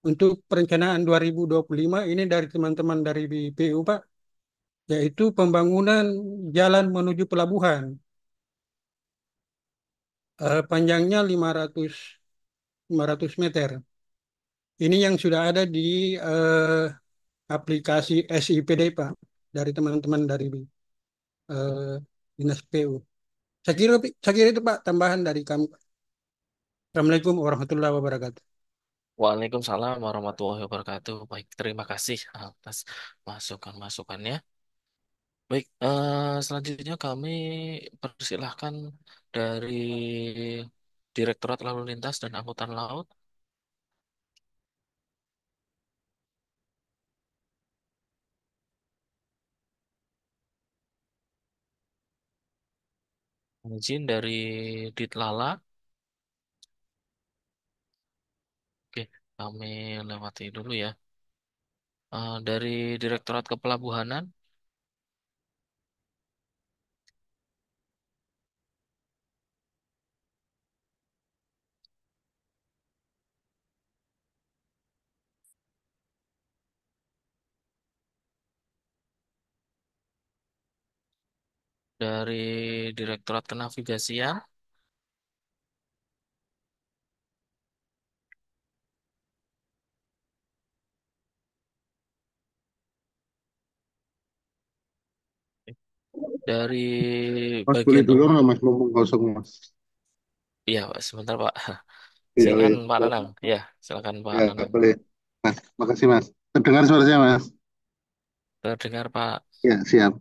untuk perencanaan 2025 ini dari teman-teman dari BPU Pak, yaitu pembangunan jalan menuju pelabuhan. Panjangnya 500 meter. Ini yang sudah ada di aplikasi SIPD Pak dari teman-teman dari eh, Dinas PU. Saya kira itu Pak tambahan dari kami. Assalamualaikum warahmatullahi wabarakatuh. Waalaikumsalam warahmatullahi wabarakatuh. Baik, terima kasih atas masukan-masukannya. Baik, selanjutnya kami persilahkan dari Direktorat Lalu Lintas dan Angkutan Laut. Izin dari Ditlala. Oke, kami lewati dulu ya. Dari Direktorat Kepelabuhanan. dari Direktorat Kenavigasian. Dari Mas boleh bagian dulu umum. nggak Mas, mumpung kosong Mas? Iya, Pak, sebentar Pak. Iya, Silakan iya. Pak Nanang. Ya, silakan Pak Ya, Nanang. boleh. Mas, makasih Mas. Terdengar suaranya Mas? Terdengar Pak. Ya, siap.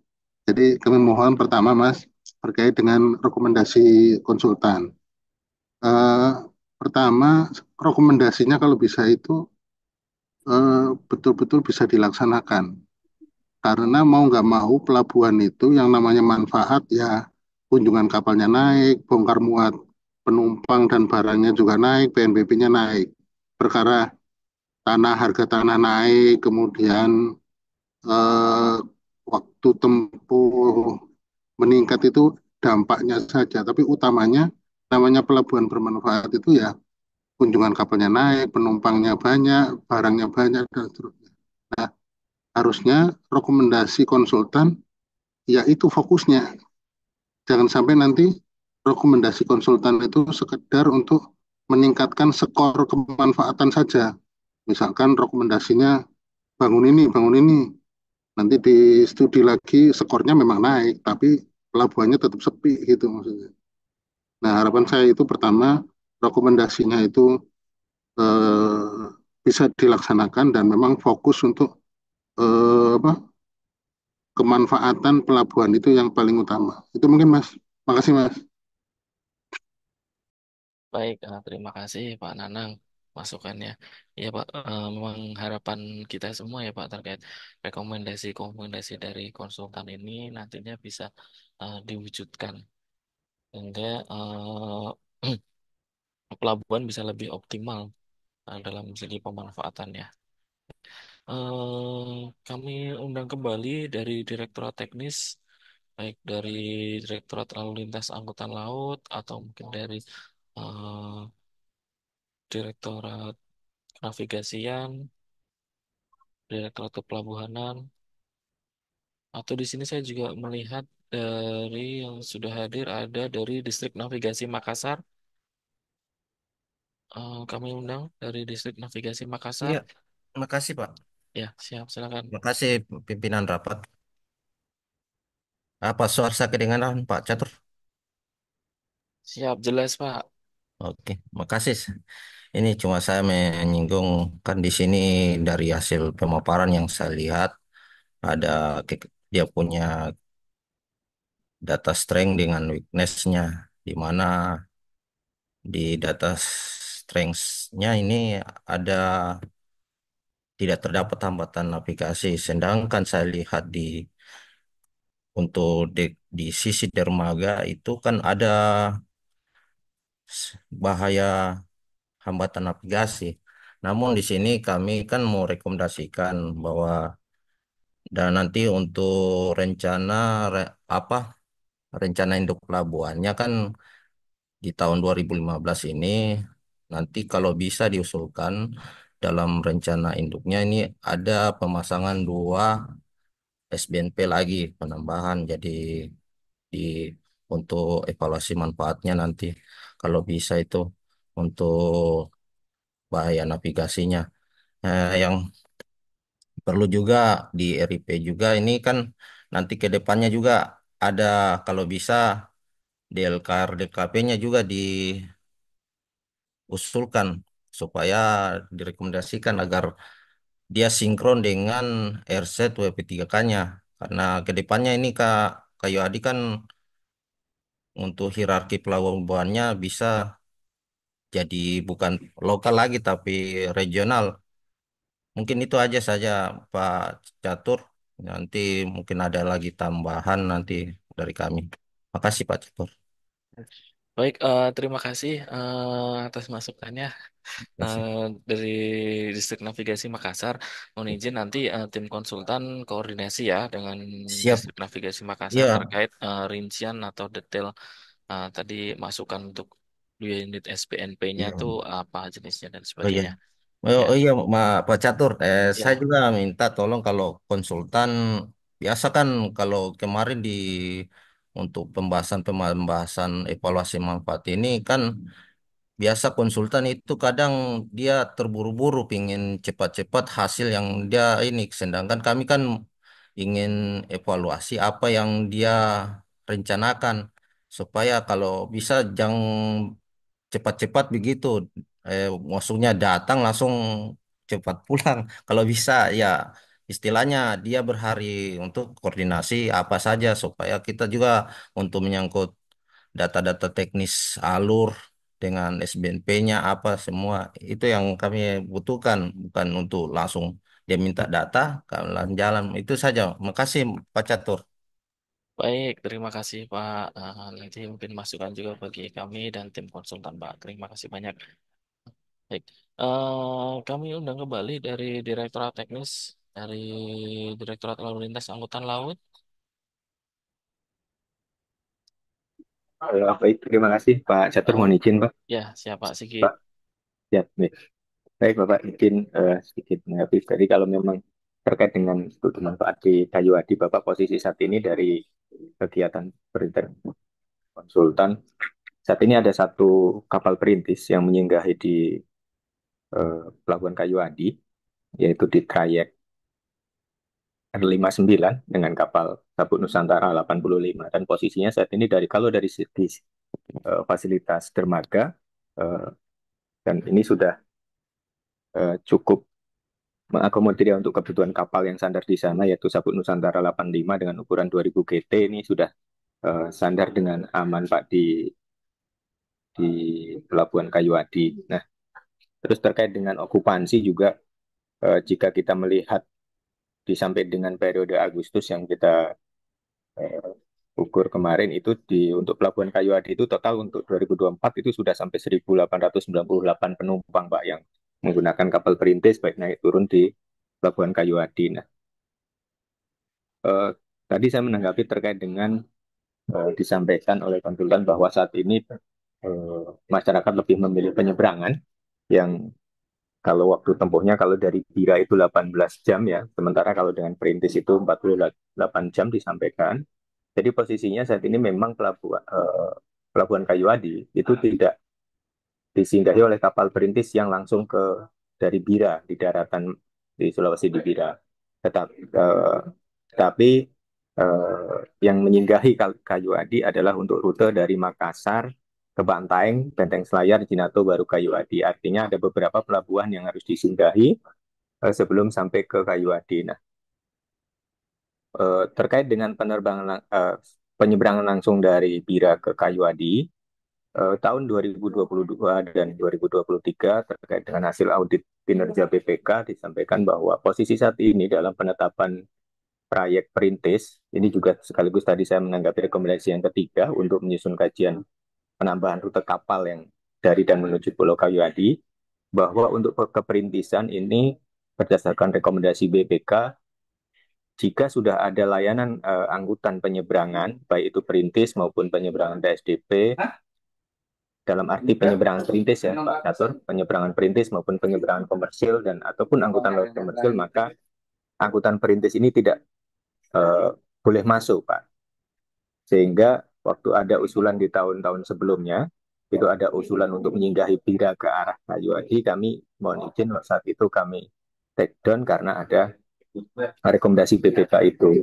Jadi kami mohon pertama Mas, terkait dengan rekomendasi konsultan. Eh, Pertama, rekomendasinya kalau bisa itu betul-betul bisa dilaksanakan. Karena mau nggak mau pelabuhan itu yang namanya manfaat ya kunjungan kapalnya naik, bongkar muat penumpang dan barangnya juga naik, PNBP-nya naik. Perkara harga tanah naik, kemudian eh, waktu tempuh meningkat itu dampaknya saja. Tapi utamanya namanya pelabuhan bermanfaat itu ya kunjungan kapalnya naik, penumpangnya banyak, barangnya banyak dan seterusnya. Nah, harusnya rekomendasi konsultan ya itu fokusnya. Jangan sampai nanti rekomendasi konsultan itu sekedar untuk meningkatkan skor kemanfaatan saja. Misalkan rekomendasinya bangun ini. Nanti di studi lagi skornya memang naik, tapi pelabuhannya tetap sepi gitu maksudnya. Nah, harapan saya itu pertama rekomendasinya itu eh, bisa dilaksanakan dan memang fokus untuk apa kemanfaatan pelabuhan itu yang paling utama. Itu mungkin Mas. Makasih Mas. Baik, terima kasih Pak Nanang masukannya. Ya Pak, memang harapan kita semua ya Pak terkait rekomendasi-rekomendasi dari konsultan ini nantinya bisa diwujudkan sehingga pelabuhan bisa lebih optimal dalam segi pemanfaatannya. Kami undang kembali dari Direktorat Teknis, baik dari Direktorat Lalu Lintas Angkutan Laut atau mungkin dari eh, Direktorat Navigasian, Direktorat Kepelabuhanan, atau di sini saya juga melihat dari yang sudah hadir ada dari Distrik Navigasi Makassar. Kami undang dari Distrik Navigasi Makassar. Iya, makasih Pak. Ya, siap, silakan. Makasih pimpinan rapat. Apa suara saya kedengaran Pak Catur? Siap, jelas Pak. Oke, makasih. Ini cuma saya menyinggung kan di sini dari hasil pemaparan yang saya lihat ada dia punya data strength dengan weakness-nya, di mana di data strength-nya ini ada tidak terdapat hambatan navigasi, sedangkan saya lihat untuk di sisi dermaga itu kan ada bahaya hambatan navigasi. Namun di sini kami kan mau rekomendasikan bahwa dan nanti untuk rencana apa rencana induk pelabuhannya kan di tahun 2015 ini nanti kalau bisa diusulkan dalam rencana induknya ini ada pemasangan dua SBNP lagi penambahan jadi di untuk evaluasi manfaatnya nanti kalau bisa itu untuk bahaya navigasinya. Yang perlu juga di RIP juga ini kan nanti ke depannya juga ada kalau bisa DLKR DKP-nya juga diusulkan supaya direkomendasikan agar dia sinkron dengan RZ WP3K-nya karena ke depannya ini Kak Kayu Adi kan untuk hierarki pelabuhannya bisa jadi bukan lokal lagi tapi regional. Mungkin itu aja saja Pak Catur. Nanti mungkin ada lagi tambahan nanti dari kami. Makasih Pak Catur. Baik, terima kasih atas masukannya. Makasih. Dari Distrik Navigasi Makassar, mohon izin nanti tim konsultan koordinasi ya dengan Siap. Distrik Navigasi Makassar Iya. terkait rincian atau detail tadi masukan untuk dua unit SPNP-nya Iya. tuh apa jenisnya dan Oh iya. sebagainya. Oh, Ya, oh iya, Pak Catur. Saya ya, juga minta tolong kalau konsultan biasa kan kalau kemarin di untuk pembahasan evaluasi manfaat ini kan biasa konsultan itu kadang dia terburu-buru pingin cepat-cepat hasil yang dia ini, sedangkan kami kan ingin evaluasi apa yang dia rencanakan supaya kalau bisa jangan cepat-cepat begitu. Maksudnya datang langsung cepat pulang. Kalau bisa ya istilahnya dia berhari untuk koordinasi apa saja supaya kita juga untuk menyangkut data-data teknis alur dengan SBNP-nya apa semua itu yang kami butuhkan, bukan untuk langsung dia minta data kalau jalan itu saja. Makasih Pak Catur. Baik, terima kasih Pak. Nanti mungkin masukan juga bagi kami dan tim konsultan Pak. Terima kasih banyak. Baik, kami undang kembali dari Direktorat Teknis, dari Direktorat Lalu Lintas Angkutan Laut. Baik, terima kasih Pak Catur. Mohon izin Pak. Ya, siapa Sigit? Pak, ya, nih. Baik Bapak, izin sedikit menghapus. Jadi kalau memang terkait dengan studi manfaat di Kayu Adi, Bapak posisi saat ini dari kegiatan perintis konsultan, saat ini ada satu kapal perintis yang menyinggahi di Pelabuhan Kayu Adi, yaitu di trayek R59 dengan kapal Sabuk Nusantara 85. Dan posisinya saat ini kalau dari segi fasilitas dermaga, eh, dan ini sudah cukup mengakomodir ya untuk kebutuhan kapal yang standar di sana, yaitu Sabuk Nusantara 85 dengan ukuran 2000 GT. Ini sudah standar dengan aman Pak di Pelabuhan Kayu Adi. Nah, terus terkait dengan okupansi juga, jika kita melihat sampai dengan periode Agustus yang kita ukur kemarin itu untuk Pelabuhan Kayu Adi itu total untuk 2024 itu sudah sampai 1.898 penumpang Pak yang menggunakan kapal perintis baik naik turun di Pelabuhan Kayu Adi. Nah, tadi saya menanggapi terkait dengan disampaikan oleh konsultan bahwa saat ini masyarakat lebih memilih penyeberangan yang kalau waktu tempuhnya kalau dari Bira itu 18 jam ya, sementara kalau dengan perintis itu 48 jam disampaikan. Jadi posisinya saat ini memang Pelabuhan Kayu Adi itu tidak disinggahi oleh kapal perintis yang langsung dari Bira di daratan di Sulawesi di Bira. Tetapi yang menyinggahi Kayu Adi adalah untuk rute dari Makassar ke Bantaeng, Benteng Selayar, Jinato, baru Kayu Adi. Artinya ada beberapa pelabuhan yang harus disinggahi sebelum sampai ke Kayu Adi. Nah, terkait dengan penyeberangan langsung dari Bira ke Kayu Adi, tahun 2022 dan 2023 terkait dengan hasil audit kinerja BPK disampaikan bahwa posisi saat ini dalam penetapan proyek perintis, ini juga sekaligus tadi saya menanggapi rekomendasi yang ketiga untuk menyusun kajian penambahan rute kapal yang dari dan menuju Pulau Kayu Adi, bahwa untuk keperintisan ini berdasarkan rekomendasi BPK, jika sudah ada layanan angkutan penyeberangan, baik itu perintis maupun penyeberangan DSDP, dalam arti penyeberangan perintis ya Pak Catur, penyeberangan perintis maupun penyeberangan komersil dan ataupun angkutan laut komersil, maka angkutan perintis ini tidak boleh masuk Pak. Sehingga waktu ada usulan di tahun-tahun sebelumnya, itu ada usulan untuk menyinggahi Bira ke arah Kayu Adi, kami mohon izin saat itu kami take down karena ada rekomendasi BPK itu.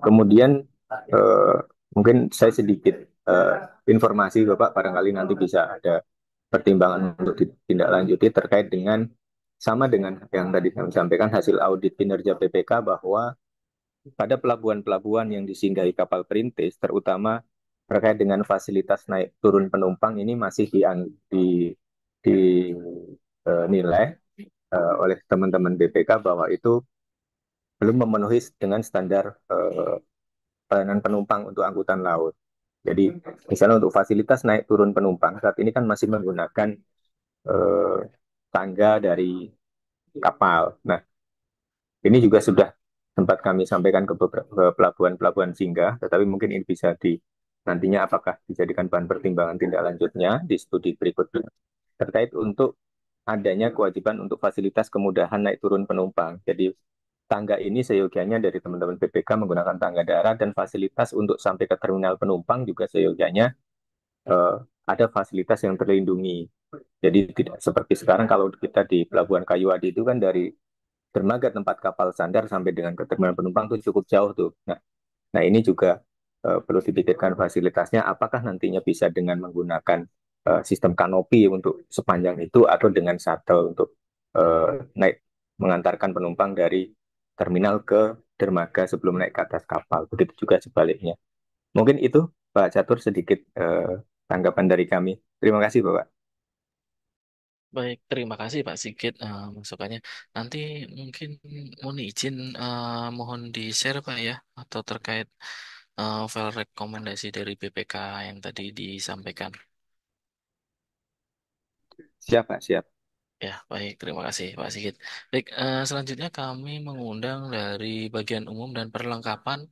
Kemudian mungkin saya sedikit informasi Bapak, barangkali nanti bisa ada pertimbangan untuk ditindaklanjuti terkait dengan sama dengan yang tadi kami sampaikan hasil audit kinerja BPK bahwa pada pelabuhan-pelabuhan yang disinggahi kapal perintis, terutama terkait dengan fasilitas naik turun penumpang ini masih dinilai oleh teman-teman BPK bahwa itu belum memenuhi dengan standar pelayanan penumpang untuk angkutan laut. Jadi misalnya untuk fasilitas naik turun penumpang saat ini kan masih menggunakan tangga dari kapal. Nah, ini juga sudah sempat kami sampaikan ke pelabuhan-pelabuhan singgah, tetapi mungkin ini bisa nantinya apakah dijadikan bahan pertimbangan tindak lanjutnya di studi berikutnya terkait untuk adanya kewajiban untuk fasilitas kemudahan naik turun penumpang. Jadi tangga ini seyogianya dari teman-teman BPK menggunakan tangga darat dan fasilitas untuk sampai ke terminal penumpang juga seyogianya eh, ada fasilitas yang terlindungi. Jadi tidak seperti sekarang kalau kita di Pelabuhan Kayuadi itu kan dari dermaga tempat kapal sandar sampai dengan ke terminal penumpang itu cukup jauh tuh. Nah, ini juga perlu dipikirkan fasilitasnya. Apakah nantinya bisa dengan menggunakan sistem kanopi untuk sepanjang itu atau dengan shuttle untuk naik mengantarkan penumpang dari terminal ke dermaga sebelum naik ke atas kapal. Begitu juga sebaliknya. Mungkin itu Pak Catur sedikit tanggapan dari kami. Terima kasih Bapak. Baik, terima kasih Pak Sigit masukannya. Nanti mungkin mohon izin mohon di-share Pak ya, atau terkait file rekomendasi dari BPK yang tadi disampaikan. Siap Pak, siap. Ya, baik, terima kasih Pak Sigit. Baik, selanjutnya kami mengundang dari bagian umum dan perlengkapan.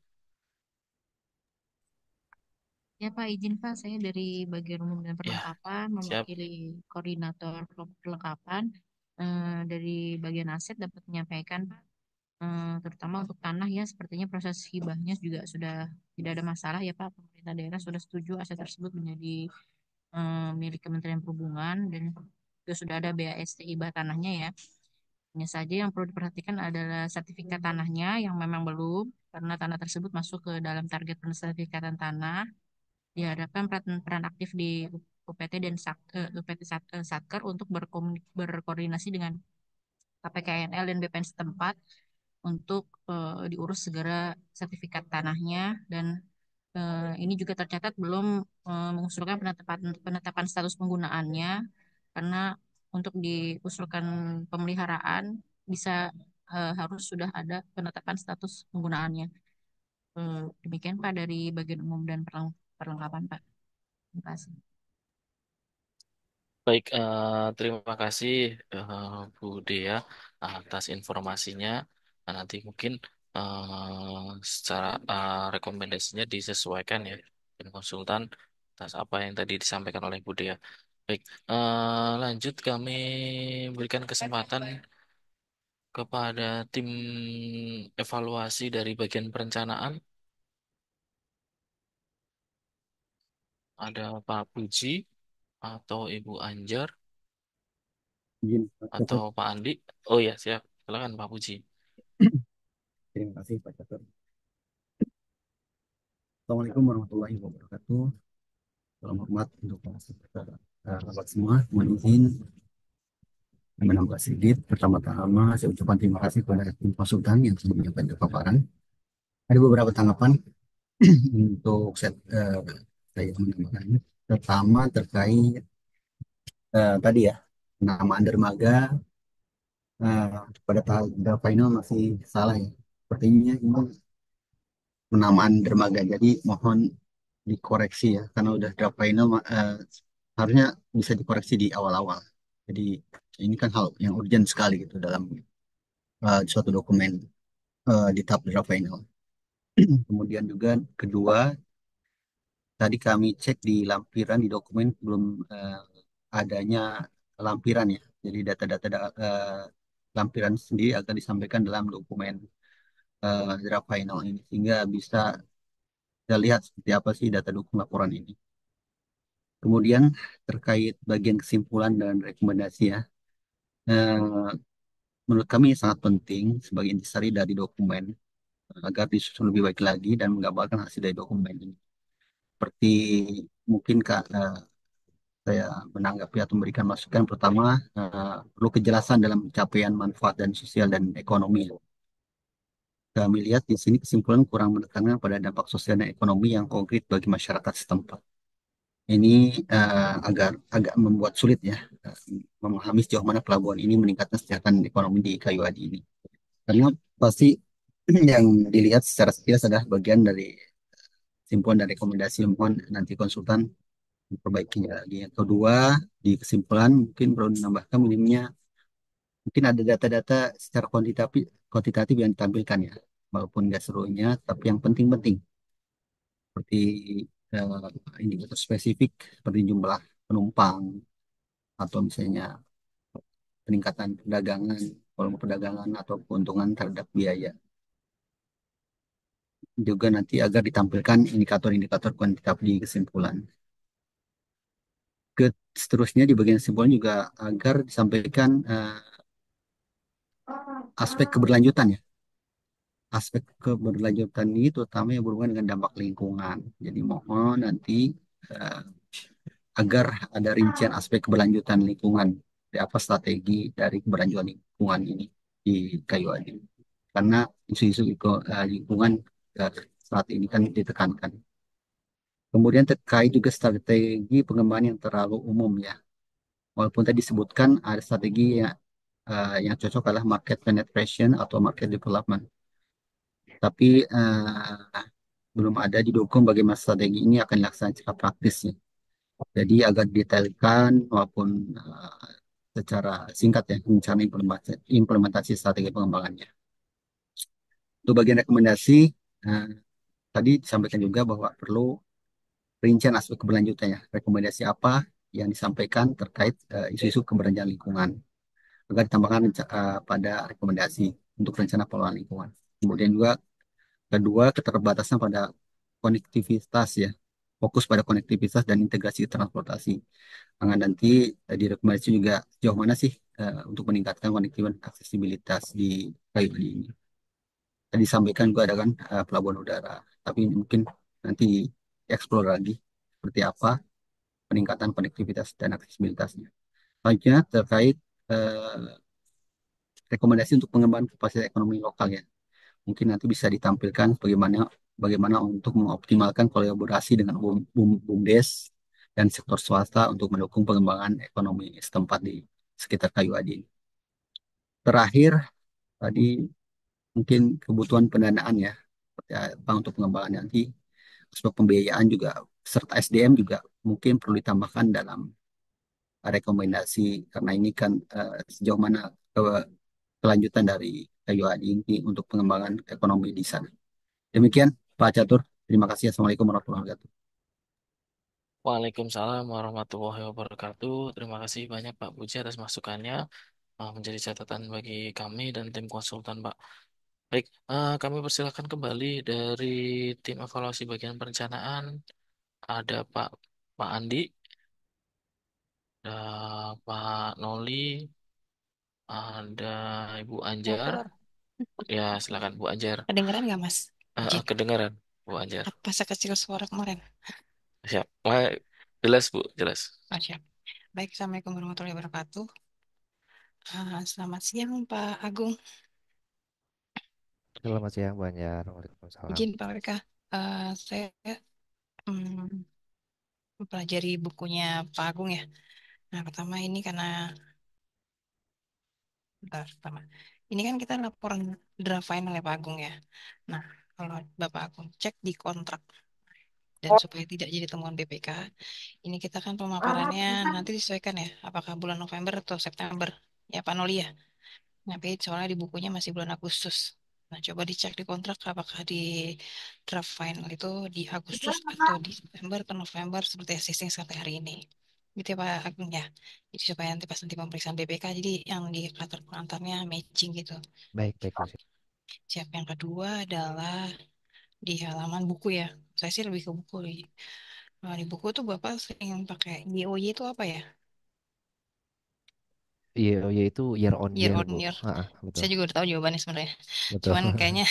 Ya Pak, izin Pak, saya dari bagian umum dan Ya, perlengkapan siap. mewakili koordinator perlengkapan dari bagian aset dapat menyampaikan Pak, terutama untuk tanah ya, sepertinya proses hibahnya juga sudah tidak ada masalah ya Pak. Pemerintah daerah sudah setuju aset tersebut menjadi milik Kementerian Perhubungan dan juga sudah ada BAST hibah tanahnya ya. Hanya saja yang perlu diperhatikan adalah sertifikat tanahnya yang memang belum, karena tanah tersebut masuk ke dalam target pensertifikatan tanah. Diharapkan peran aktif di UPT dan Satker untuk berkoordinasi dengan KPKNL dan BPN setempat untuk diurus segera sertifikat tanahnya dan ini juga tercatat belum mengusulkan penetapan status penggunaannya karena untuk diusulkan pemeliharaan bisa harus sudah ada penetapan status penggunaannya. Demikian Pak dari bagian umum dan perlengkapan Pak. Terima kasih. Baik, terima kasih Bu Dea atas informasinya. Nah, nanti mungkin secara rekomendasinya disesuaikan ya dengan konsultan atas apa yang tadi disampaikan oleh Bu Dea. Baik, lanjut kami berikan kesempatan kepada tim evaluasi dari bagian perencanaan. Ada Pak Puji atau Ibu Anjar Izin, Pak atau Catur. Pak Andi. Oh ya, siap. Silakan Pak Puji. Terima kasih Pak Catur. Assalamualaikum warahmatullahi wabarakatuh. Salam hormat untuk sahabat semua. Mohon izin menambah sedikit. Pertama-tama saya ucapkan terima kasih kepada tim konsultan yang sudah menyampaikan paparan. Ada beberapa tanggapan untuk saya menambahkan. Pertama terkait tadi ya penamaan dermaga pada tahap final masih salah ya. Sepertinya ini penamaan dermaga. Jadi mohon dikoreksi ya, karena udah draft final harusnya bisa dikoreksi di awal-awal. Jadi ini kan hal yang urgent sekali gitu dalam suatu dokumen di tahap draft final. Kemudian juga kedua, tadi kami cek di lampiran di dokumen belum adanya lampiran ya. Jadi data-data lampiran sendiri akan disampaikan dalam dokumen draft final ini sehingga bisa kita lihat seperti apa sih data dukung laporan ini. Kemudian terkait bagian kesimpulan dan rekomendasi ya, eh, menurut kami sangat penting sebagai intisari dari dokumen agar disusun lebih baik lagi dan menggambarkan hasil dari dokumen ini. Seperti mungkin Kak, saya menanggapi atau memberikan masukan pertama perlu kejelasan dalam pencapaian manfaat dan sosial dan ekonomi. Kami lihat di sini kesimpulan kurang menekankan pada dampak sosial dan ekonomi yang konkret bagi masyarakat setempat. Ini agak agak membuat sulit ya memahami sejauh mana pelabuhan ini meningkatkan kesejahteraan ekonomi di Kayu Adi ini. Karena pasti yang dilihat secara sekilas adalah bagian dari kesimpulan dan rekomendasi. Mohon nanti konsultan memperbaikinya lagi. Yang kedua, di kesimpulan mungkin perlu menambahkan minimnya mungkin ada data-data secara kuantitatif yang ditampilkan ya, walaupun nggak seluruhnya, tapi yang penting-penting seperti indikator spesifik seperti jumlah penumpang atau misalnya peningkatan perdagangan volume perdagangan atau keuntungan terhadap biaya. Juga nanti agar ditampilkan indikator-indikator kuantitatif di kesimpulan. Seterusnya di bagian kesimpulan juga agar disampaikan aspek keberlanjutan ya. Aspek keberlanjutan ini terutama yang berhubungan dengan dampak lingkungan. Jadi mohon nanti eh, agar ada rincian aspek keberlanjutan lingkungan, dari apa strategi dari keberlanjutan lingkungan ini di Kayu Adi. Karena isu-isu lingkungan saat ini kan ditekankan. Kemudian terkait juga strategi pengembangan yang terlalu umum ya. Walaupun tadi disebutkan ada strategi yang cocok adalah market penetration atau market development. Tapi belum ada didukung bagaimana strategi ini akan dilaksanakan secara praktis ya. Jadi agak detailkan walaupun secara singkat ya rencana implementasi strategi pengembangannya. Untuk bagian rekomendasi eh, tadi disampaikan juga bahwa perlu rincian aspek keberlanjutannya. Rekomendasi apa yang disampaikan terkait isu-isu keberlanjutan lingkungan agar ditambahkan pada rekomendasi untuk rencana pengelolaan lingkungan. Kemudian juga kedua, keterbatasan pada konektivitas ya, fokus pada konektivitas dan integrasi transportasi. Karena nanti direkomendasi juga sejauh mana sih untuk meningkatkan konektivitas dan aksesibilitas di kayu ini. Tadi disampaikan juga ada kan pelabuhan udara, tapi mungkin nanti dieksplor lagi seperti apa peningkatan konektivitas dan aksesibilitasnya. Selanjutnya terkait rekomendasi untuk pengembangan kapasitas ekonomi lokal ya. Mungkin nanti bisa ditampilkan bagaimana bagaimana untuk mengoptimalkan kolaborasi dengan BUMDes dan sektor swasta untuk mendukung pengembangan ekonomi setempat di sekitar Kayu Adi. Terakhir, tadi mungkin kebutuhan pendanaan ya, seperti apa untuk pengembangan nanti, aspek pembiayaan juga, serta SDM juga mungkin perlu ditambahkan dalam rekomendasi, karena ini kan sejauh mana kelanjutan dari Kayu Adi ini untuk pengembangan ekonomi di sana. Demikian Pak Catur. Terima kasih. Assalamualaikum warahmatullahi wabarakatuh. Waalaikumsalam warahmatullahi wabarakatuh. Terima kasih banyak Pak Puji atas masukannya. Menjadi catatan bagi kami dan tim konsultan, Pak. Baik, kami persilakan kembali dari tim evaluasi bagian perencanaan. Ada Pak Andi, ada Pak Noli, ada Ibu Anjar. Motor. Ya, silakan Bu Anjar. Kedengeran nggak, Mas? Izin. Kedengaran, Bu Anjar. Apa sekecil suara kemarin? Siap. Jelas, Bu, jelas. Oh, siap. Baik, Assalamualaikum warahmatullahi wabarakatuh. Selamat siang, Pak Agung. Selamat siang, Bu Anjar. Waalaikumsalam. Izin, Pak WK. Saya mm, mempelajari bukunya Pak Agung ya. Nah, pertama ini karena, bentar, pertama. Ini kan kita laporan draft final ya Pak Agung ya. Nah, kalau Bapak Agung cek di kontrak dan supaya tidak jadi temuan BPK, ini kita kan pemaparannya nanti disesuaikan ya, apakah bulan November atau September, ya Pak Noli ya. Tapi soalnya di bukunya masih bulan Agustus. Nah, coba dicek di kontrak apakah di draft final itu di Agustus atau di September atau November seperti existing sampai hari ini. Gitu ya Pak Agung ya. Jadi supaya nanti pas nanti pemeriksaan BPK, jadi yang di latar pengantarnya matching gitu. Baik, baik, Bu. Siap. Yang kedua adalah di halaman buku ya. Saya sih lebih ke buku. Nah, di buku tuh Bapak sering pakai YOY itu apa ya? Iya, oh iya itu year on Year year, on Bu. year. Betul. Saya juga udah tahu jawabannya sebenarnya. Betul. Cuman kayaknya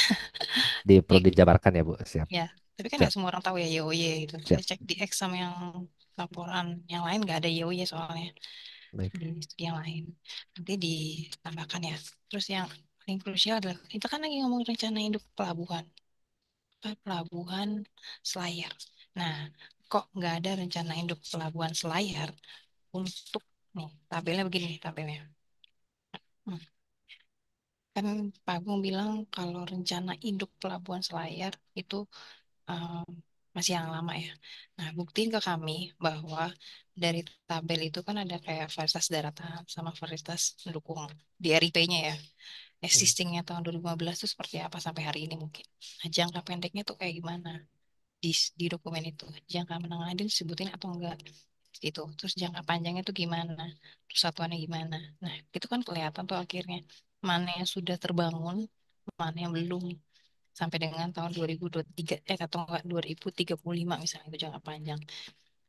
Perlu ya, dijabarkan ya, Bu. Siap. ya, tapi kan Siap. nggak semua orang tahu ya YOY gitu. Siap. Saya cek di exam yang laporan yang lain nggak ada YOY soalnya Baik. di studi yang lain. Nanti ditambahkan ya. Terus yang paling krusial adalah kita kan lagi ngomong rencana induk pelabuhan. Pelabuhan Selayar. Nah, kok nggak ada rencana induk pelabuhan Selayar untuk nih tabelnya begini nih tabelnya. Hmm. Kan Pak Agung bilang kalau rencana induk pelabuhan Selayar itu um, masih yang lama ya. Nah, buktiin ke kami bahwa dari tabel itu kan ada kayak varietas daratan sama varietas pendukung di RIP-nya ya. Existingnya tahun 2015 itu seperti apa sampai hari ini mungkin. Nah, jangka pendeknya tuh kayak gimana di dokumen itu. Jangka menengahnya disebutin atau enggak. Gitu. Terus jangka panjangnya tuh gimana? Terus satuannya gimana? Nah, itu kan kelihatan tuh akhirnya. mana yang sudah terbangun, mana yang belum sampai dengan tahun 2023 atau enggak 2035 misalnya itu jangka panjang.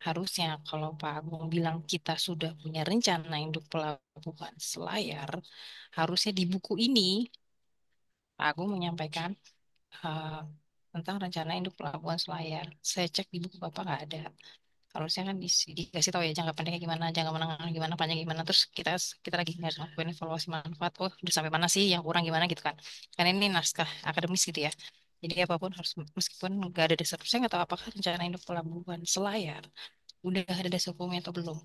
Harusnya kalau Pak Agung bilang kita sudah punya rencana induk pelabuhan Selayar, harusnya di buku ini Pak Agung menyampaikan eh, tentang rencana induk pelabuhan Selayar. Saya cek di buku Bapak nggak ada. Harusnya kan dikasih tahu ya jangka pendeknya gimana, jangka menengah gimana, panjang gimana. Terus kita kita lagi ngelakuin evaluasi manfaat. Oh, udah sampai mana sih yang kurang gimana gitu kan. Karena ini naskah akademis gitu ya. Jadi apapun harus meskipun nggak ada dasar, saya nggak tahu apakah rencana induk pelabuhan Selayar udah ada dasar hukumnya atau belum.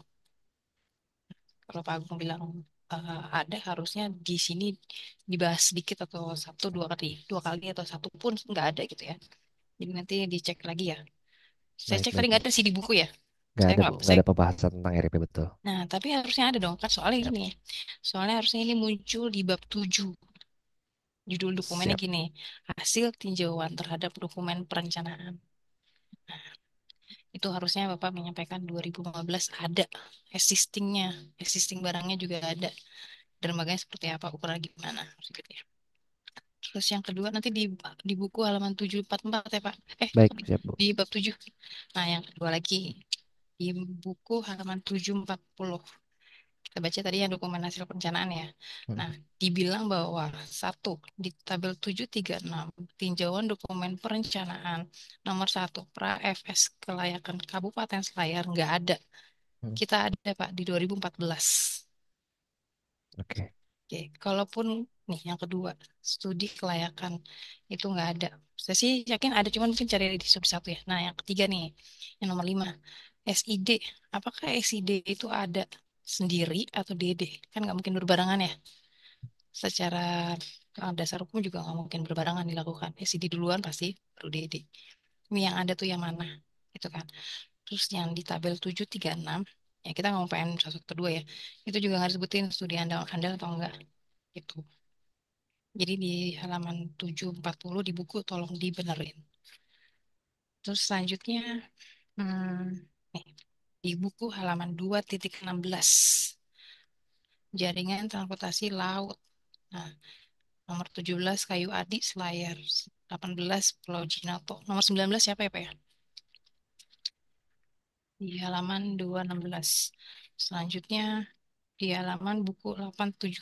Kalau Pak Agung bilang ada, harusnya di sini dibahas sedikit atau satu dua kali atau satu pun nggak ada gitu ya. Jadi nanti dicek lagi ya. Saya Baik, cek tadi baik, nggak Bu. ada sih di buku ya. Nggak Saya ada, nggak, Bu. Nggak saya. ada pembahasan tentang RP, betul. Nah, tapi harusnya ada dong kan soalnya Siap. gini. Soalnya harusnya ini muncul di bab 7. Judul dokumennya Siap. gini, hasil tinjauan terhadap dokumen perencanaan. Itu harusnya Bapak menyampaikan 2015 ada existingnya, existing barangnya juga ada. Dermaganya seperti apa, ukuran gimana, harus gitu ya. Terus yang kedua nanti di buku halaman 744 ya Pak. Baik, Sorry, siap, Bu. di bab 7. Nah, yang kedua lagi di buku halaman 740. Kita baca tadi yang dokumen hasil perencanaan ya. Hmm. Nah, dibilang bahwa satu di tabel 736 tinjauan dokumen perencanaan nomor satu pra FS kelayakan Kabupaten Selayar nggak ada. Hmm. Kita ada Pak di 2014. Oke. Oke, kalaupun nih yang kedua studi kelayakan itu nggak ada. Saya sih yakin ada, cuman mungkin cari di sub satu ya. Nah, yang ketiga nih, yang nomor 5 SID. Apakah SID itu ada sendiri atau DD? Kan nggak mungkin berbarengan ya. Secara dasar hukum juga nggak mungkin berbarengan dilakukan. SID duluan pasti baru DD. Ini yang ada tuh yang mana? Itu kan. Terus yang di tabel 736, ya kita ngomong PN satu kedua ya. Itu juga nggak disebutin studi andal atau enggak gitu. Jadi di halaman 740 di buku tolong dibenerin. Terus selanjutnya nih, di buku halaman 2.16 jaringan transportasi laut. Nah, nomor 17 Kayu Adi Selayar, 18 Pulau Jinato. Nomor 19 siapa ya Pak ya? Di halaman 216. Selanjutnya di halaman buku 87.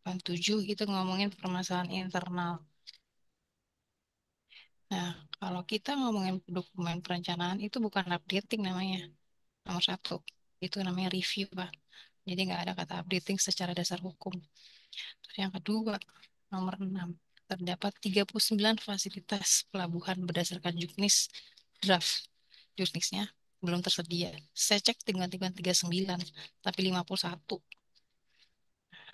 87 itu ngomongin permasalahan internal. Nah, kalau kita ngomongin dokumen perencanaan itu bukan updating namanya. Nomor satu, itu namanya review, Pak. Jadi nggak ada kata updating secara dasar hukum. Terus yang kedua, nomor 6, terdapat 39 fasilitas pelabuhan berdasarkan juknis draft. Juknisnya belum tersedia. Saya cek dengan 39, tapi 51.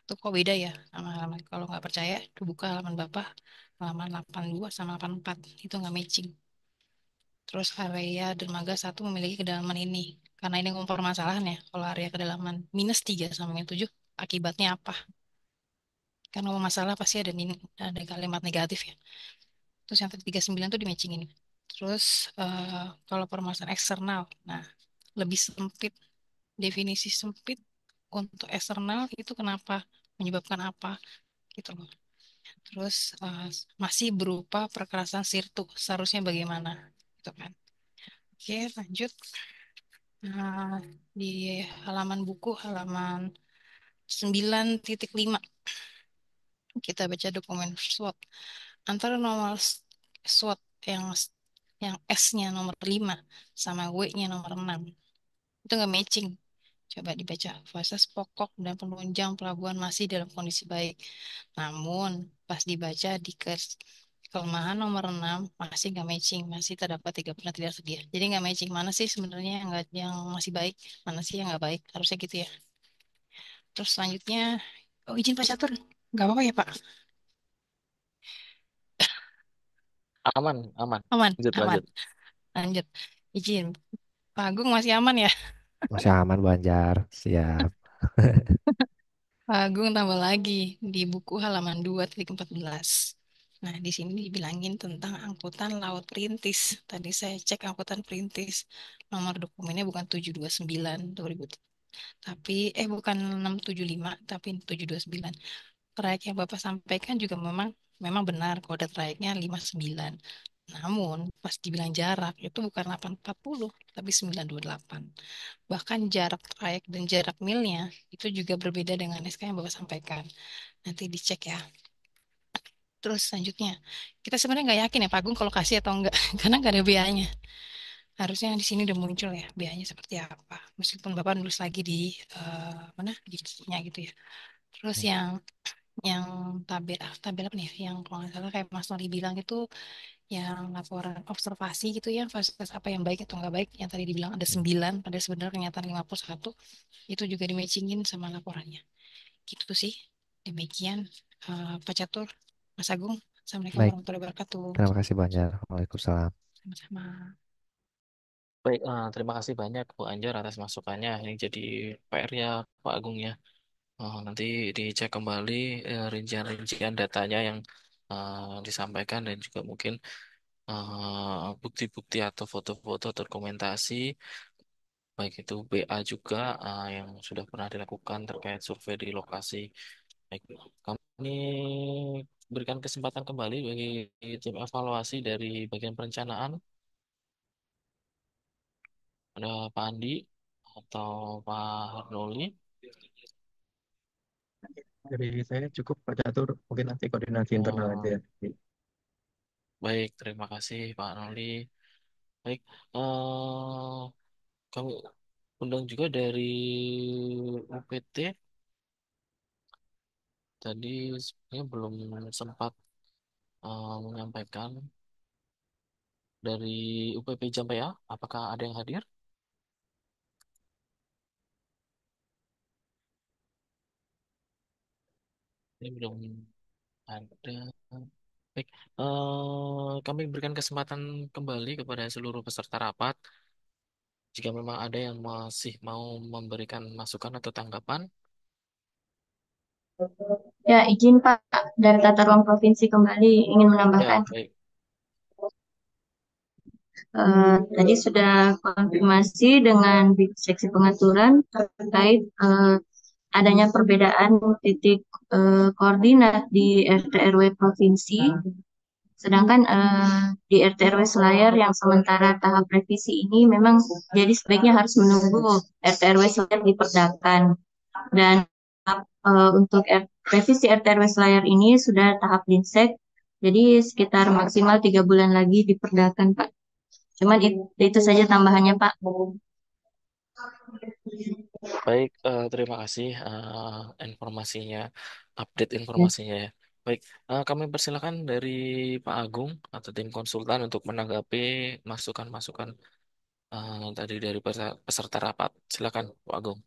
Itu kok beda ya sama halaman. Kalau nggak percaya, buka halaman Bapak, halaman 82 sama 84. Itu nggak matching. Terus area dermaga satu memiliki kedalaman ini. Karena ini ngomong permasalahan ya. Kalau area kedalaman -3 sama -7, akibatnya apa? Karena ngomong masalah pasti ada kalimat negatif ya. Terus yang 39 tuh di matching ini. Terus kalau permasalahan eksternal, nah lebih sempit, definisi sempit untuk eksternal itu kenapa? Menyebabkan apa? Gitu loh. Terus masih berupa perkerasan sirtu, seharusnya bagaimana? Gitu kan. Oke, lanjut. Nah, di halaman buku halaman 9.5 kita baca dokumen SWOT. Antara nomor SWOT yang S-nya nomor 5 sama W-nya nomor 6 itu nggak matching. Coba dibaca. Fasilitas pokok dan penunjang pelabuhan masih dalam kondisi baik. Namun pas dibaca di kelemahan nomor 6 masih nggak matching, masih terdapat 3 tidak sedia. Jadi nggak matching, mana sih sebenarnya yang masih baik, mana sih yang nggak baik, harusnya gitu ya. Terus selanjutnya, oh izin Pak Catur, nggak apa-apa ya Pak? Aman, aman. Aman, Lanjut, aman. lanjut. Lanjut, izin. Pak Agung masih aman ya? Masih aman, Bu Anjar. Siap. Pak Agung tambah lagi di buku halaman 2.14. Nah, di sini dibilangin tentang angkutan laut perintis. Tadi saya cek angkutan perintis. Nomor dokumennya bukan 729 2000, tapi bukan 675 tapi 729. trayek yang Bapak sampaikan juga memang memang benar kode trayeknya 59. Namun pas dibilang jarak itu bukan 840 tapi 928. Bahkan jarak trayek dan jarak milnya itu juga berbeda dengan SK yang Bapak sampaikan. Nanti dicek ya. Terus selanjutnya, kita sebenarnya nggak yakin ya Pak Agung kalau kasih atau enggak, karena nggak ada biayanya. Harusnya di sini udah muncul ya biayanya seperti apa. Meskipun Bapak nulis lagi di mana di bukunya gitu ya. Terus yang tabel apa nih ya? Yang kalau nggak salah kayak Mas Noli bilang itu yang laporan observasi gitu ya, fasilitas apa yang baik atau nggak baik. Yang tadi dibilang ada 9, padahal sebenarnya kenyataan 51. Itu juga di-matchingin sama laporannya. Gitu sih. Demikian Pak Catur, Mas Agung. Assalamualaikum Baik, warahmatullahi wabarakatuh. terima kasih banyak. Waalaikumsalam. Sama-sama. Baik, terima kasih banyak Bu Anjar atas masukannya. Ini jadi PR ya Pak Agung ya. Nanti dicek kembali rincian-rincian datanya yang disampaikan dan juga mungkin bukti-bukti atau foto-foto dokumentasi baik itu BA juga yang sudah pernah dilakukan terkait survei di lokasi. Baik, kami berikan kesempatan kembali bagi tim evaluasi dari bagian perencanaan. Ada Pak Andi atau Pak Harnoli. Dari saya cukup Pak Catur, mungkin nanti koordinasi internal aja. Oh, baik, terima kasih Pak Noli. Baik, kami undang juga dari UPT. Tadi sebenarnya belum sempat menyampaikan dari UPP Jampaya. Apakah ada yang hadir? Ini belum ada. Baik, kami berikan kesempatan kembali kepada seluruh peserta rapat. Jika memang ada yang masih mau memberikan masukan atau tanggapan, Ya, izin Pak, dari Tata Ruang Provinsi kembali ingin menambahkan. ya baik. Tadi sudah konfirmasi dengan seksi pengaturan terkait adanya perbedaan titik koordinat di RT RW provinsi, sedangkan di RT RW Selayar yang sementara tahap revisi ini memang jadi sebaiknya harus menunggu RT RW Selayar diperdakan, dan untuk revisi RT RW Selayar ini sudah tahap linsek, jadi sekitar maksimal 3 bulan lagi diperdakan Pak. Cuman itu saja tambahannya, Pak. Baik, terima kasih informasinya, update Ya. informasinya ya. Baik, kami persilakan dari Pak Agung atau tim konsultan untuk menanggapi masukan-masukan tadi dari peserta rapat. Silakan, Pak Agung.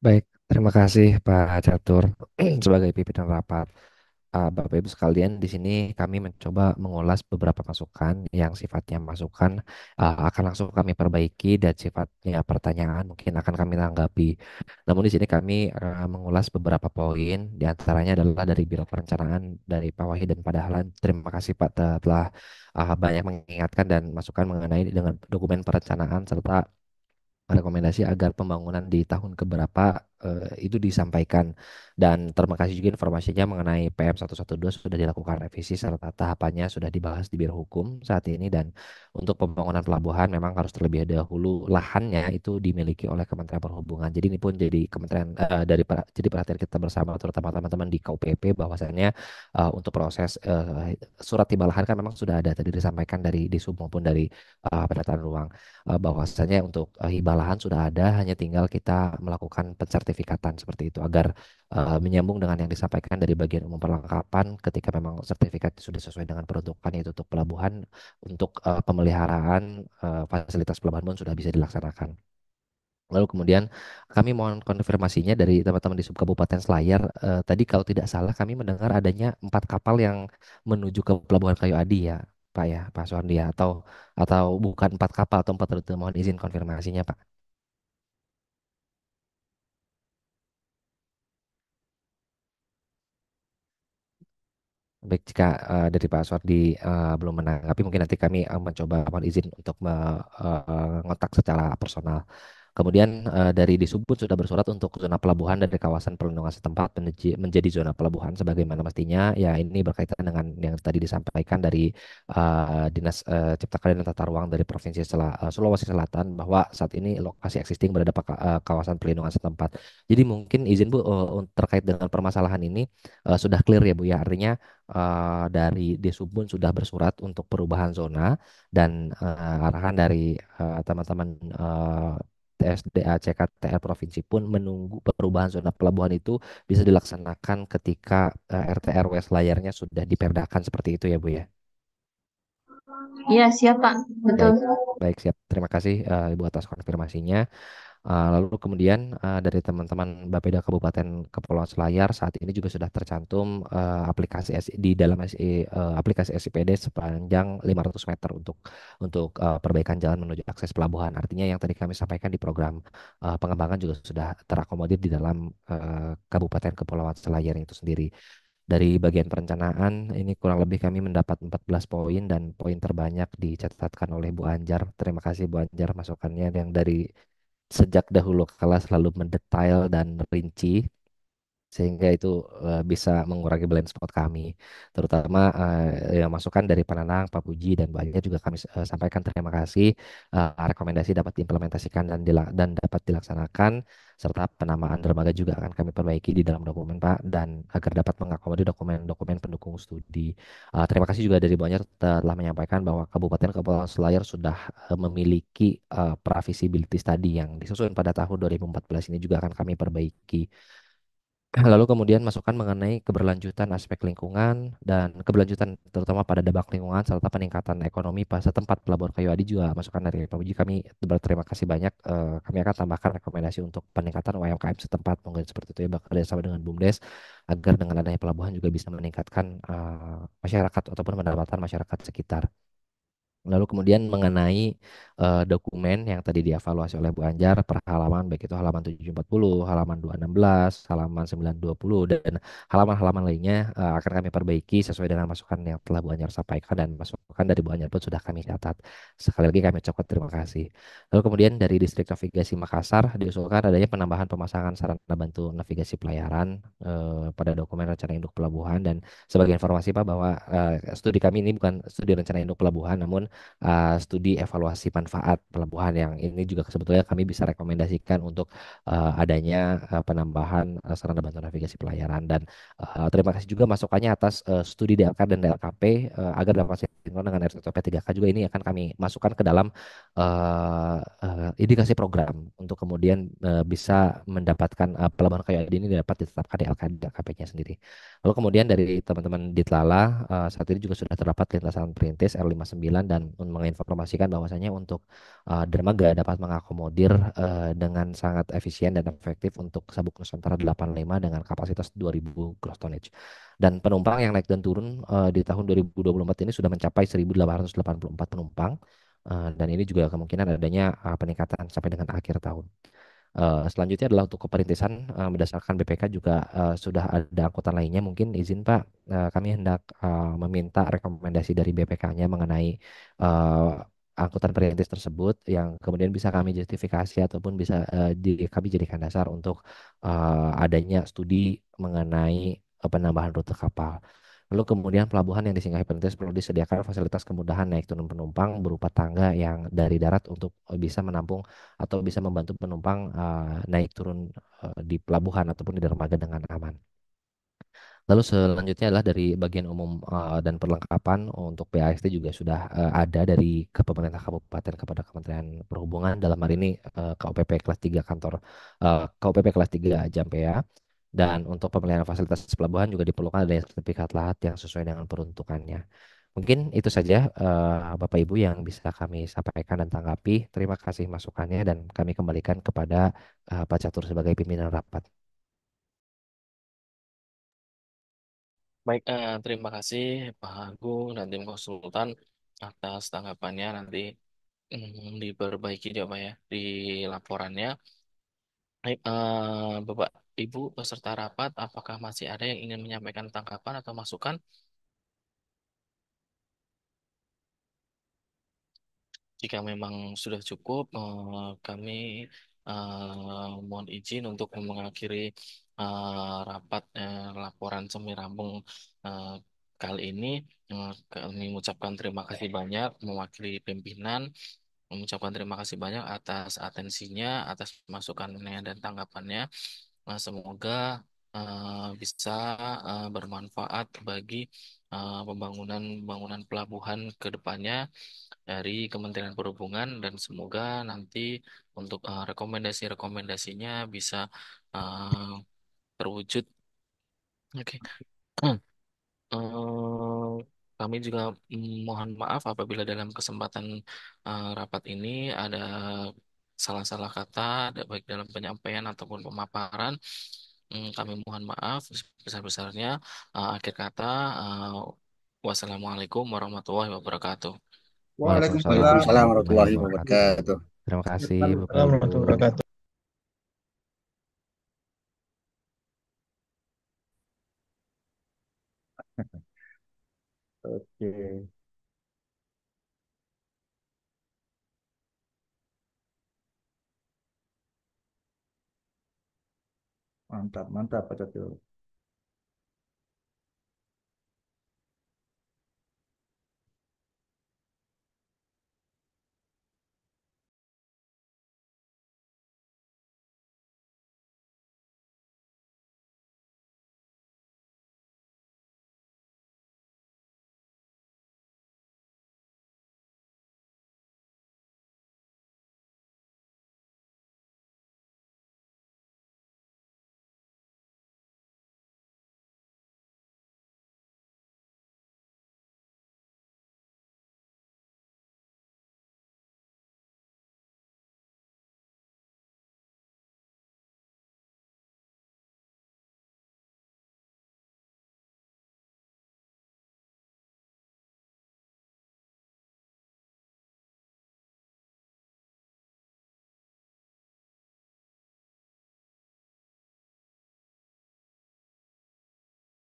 Baik, terima kasih Pak Catur sebagai pimpinan rapat. Bapak Ibu sekalian, di sini kami mencoba mengulas beberapa masukan yang sifatnya masukan akan langsung kami perbaiki dan sifatnya pertanyaan mungkin akan kami tanggapi. Namun di sini kami mengulas beberapa poin, di antaranya adalah dari Biro Perencanaan dari Pak Wahid dan Pak Dahlan. Terima kasih Pak telah banyak mengingatkan dan masukan mengenai dengan dokumen perencanaan serta rekomendasi agar pembangunan di tahun keberapa itu disampaikan, dan terima kasih juga informasinya mengenai PM 112 sudah dilakukan revisi serta tahapannya sudah dibahas di Biro Hukum saat ini, dan untuk pembangunan pelabuhan memang harus terlebih dahulu lahannya itu dimiliki oleh Kementerian Perhubungan. Jadi ini pun jadi kementerian jadi perhatian kita bersama terutama teman-teman di KUPP bahwasannya untuk proses surat tiba lahan kan memang sudah ada tadi disampaikan dari Disub maupun dari penataan ruang bahwasanya untuk hibah lahan sudah ada, hanya tinggal kita melakukan pensertifikatan seperti itu agar menyambung dengan yang disampaikan dari bagian umum perlengkapan ketika memang sertifikat sudah sesuai dengan peruntukan yaitu untuk pelabuhan, untuk pemeliharaan fasilitas pelabuhan pun sudah bisa dilaksanakan. Lalu kemudian kami mohon konfirmasinya dari teman-teman di Subkabupaten Selayar. Tadi kalau tidak salah kami mendengar adanya 4 kapal yang menuju ke Pelabuhan Kayu Adi ya, Pak ya, Pak Suhardi ya, atau bukan 4 kapal atau 4 rute. Mohon izin konfirmasinya, Pak. Baik, jika dari Pak Suhardi belum menanggapi, mungkin nanti kami mencoba mohon izin untuk mengontak secara personal. Kemudian dari Disubud sudah bersurat untuk zona pelabuhan dari kawasan perlindungan setempat menjadi zona pelabuhan sebagaimana mestinya. Ya ini berkaitan dengan yang tadi disampaikan dari Dinas Cipta Karya dan Tata Ruang dari Provinsi Sulawesi Selatan bahwa saat ini lokasi existing berada pada kawasan perlindungan setempat. Jadi mungkin izin Bu terkait dengan permasalahan ini sudah clear ya Bu ya. Artinya dari Disubun sudah bersurat untuk perubahan zona dan arahan dari teman-teman TSDA CKTR Provinsi pun menunggu perubahan zona pelabuhan itu bisa dilaksanakan ketika RT RW layarnya sudah diperdakan seperti itu ya Bu ya. Iya, siap Pak. Betul. Baik, baik siap. Terima kasih Ibu atas konfirmasinya. Lalu kemudian dari teman-teman Bapeda Kabupaten Kepulauan Selayar saat ini juga sudah tercantum aplikasi di dalam aplikasi SIPD sepanjang 500 meter untuk perbaikan jalan menuju akses pelabuhan. Artinya yang tadi kami sampaikan di program pengembangan juga sudah terakomodir di dalam Kabupaten Kepulauan Selayar itu sendiri. Dari bagian perencanaan ini kurang lebih kami mendapat 14 poin dan poin terbanyak dicatatkan oleh Bu Anjar. Terima kasih Bu Anjar masukannya yang dari sejak dahulu kala selalu mendetail dan rinci sehingga itu bisa mengurangi blind spot kami terutama yang masukan dari Pananang, Pak Puji dan banyak juga kami sampaikan terima kasih. Rekomendasi dapat diimplementasikan dan dapat dilaksanakan serta penamaan dermaga juga akan kami perbaiki di dalam dokumen Pak dan agar dapat mengakomodir dokumen-dokumen pendukung studi. Terima kasih juga dari Banjar telah menyampaikan bahwa Kabupaten Kepulauan Selayar sudah memiliki pra-feasibility study yang disusun pada tahun 2014 ini juga akan kami perbaiki. Lalu kemudian masukan mengenai keberlanjutan aspek lingkungan dan keberlanjutan terutama pada dampak lingkungan serta peningkatan ekonomi pas setempat Pelabuhan Kayu Adi juga masukan dari Pak Puji kami berterima kasih banyak. Kami akan tambahkan rekomendasi untuk peningkatan UMKM setempat mungkin seperti itu ya bekerja sama dengan BUMDes agar dengan adanya pelabuhan juga bisa meningkatkan masyarakat ataupun pendapatan masyarakat sekitar. Lalu kemudian mengenai dokumen yang tadi dievaluasi oleh Bu Anjar per halaman baik itu halaman 740, halaman 216, halaman 920 dan halaman-halaman lainnya akan kami perbaiki sesuai dengan masukan yang telah Bu Anjar sampaikan dan masukan dari Bu Anjar pun sudah kami catat. Sekali lagi kami ucapkan terima kasih. Lalu kemudian dari Distrik Navigasi Makassar diusulkan adanya penambahan pemasangan sarana bantu navigasi pelayaran pada dokumen rencana induk pelabuhan dan sebagai informasi Pak bahwa studi kami ini bukan studi rencana induk pelabuhan namun studi evaluasi manfaat pelabuhan yang ini juga sebetulnya kami bisa rekomendasikan untuk adanya penambahan sarana bantu navigasi pelayaran dan terima kasih juga masukannya atas studi DLK dan DLKP agar dapat sinkron dengan RTP 3K juga ini akan kami masukkan ke dalam indikasi program untuk kemudian bisa mendapatkan pelabuhan kayu ini dapat ditetapkan DLK dan DLKP-nya sendiri. Lalu kemudian dari teman-teman di Tlala saat ini juga sudah terdapat lintasan perintis R59 dan menginformasikan bahwasanya untuk dermaga dapat mengakomodir dengan sangat efisien dan efektif untuk Sabuk Nusantara 85 dengan kapasitas 2000 gross tonnage. Dan penumpang yang naik dan turun di tahun 2024 ini sudah mencapai 1.884 penumpang dan ini juga kemungkinan adanya peningkatan sampai dengan akhir tahun. Selanjutnya adalah untuk keperintisan berdasarkan BPK juga sudah ada angkutan lainnya. Mungkin izin Pak, kami hendak meminta rekomendasi dari BPK-nya mengenai angkutan perintis tersebut yang kemudian bisa kami justifikasi ataupun bisa kami jadikan dasar untuk adanya studi mengenai penambahan rute kapal. Lalu kemudian pelabuhan yang disinggahi perintis perlu disediakan fasilitas kemudahan naik turun penumpang berupa tangga yang dari darat untuk bisa menampung atau bisa membantu penumpang naik turun di pelabuhan ataupun di dermaga dengan aman. Lalu selanjutnya adalah dari bagian umum dan perlengkapan untuk PAST juga sudah ada dari pemerintah kabupaten kepada Kementerian Perhubungan dalam hal ini KOPP kelas 3 kantor KOPP kelas 3 Jampea. Dan untuk pemeliharaan fasilitas pelabuhan juga diperlukan adanya sertifikat lahat yang sesuai dengan peruntukannya. Mungkin itu saja Bapak Ibu yang bisa kami sampaikan dan tanggapi. Terima kasih masukannya dan kami kembalikan kepada Pak Catur sebagai pimpinan rapat. Baik, terima kasih Pak Agung dan tim konsultan atas tanggapannya nanti diperbaiki ya Pak ya di laporannya. Baik, Bapak Ibu peserta rapat, apakah masih ada yang ingin menyampaikan tanggapan atau masukan? Jika memang sudah cukup, kami mohon izin untuk mengakhiri rapat laporan semi rampung eh, kali ini. Kami mengucapkan terima kasih banyak mewakili pimpinan, mengucapkan terima kasih banyak atas atensinya, atas masukannya dan tanggapannya. Semoga bisa bermanfaat bagi pembangunan pelabuhan ke depannya dari Kementerian Perhubungan, dan semoga nanti untuk rekomendasi-rekomendasinya bisa eh, terwujud. Oke. Eh, Kami juga mohon maaf apabila dalam kesempatan rapat ini ada salah-salah kata, baik dalam penyampaian ataupun pemaparan. Kami mohon maaf sebesar-besarnya. Akhir kata, eh, wassalamualaikum warahmatullahi wabarakatuh. Waalaikumsalam Waalaikumsalam Waalaikumsalam warahmatullahi warahmatullahi warahmatullahi wabarakatuh. wabarakatuh. wabarakatuh. Terima kasih Bapak Waalaikumsalam Ibu. warahmatullahi wabarakatuh. Oke, mantap, mantap Pak Catur.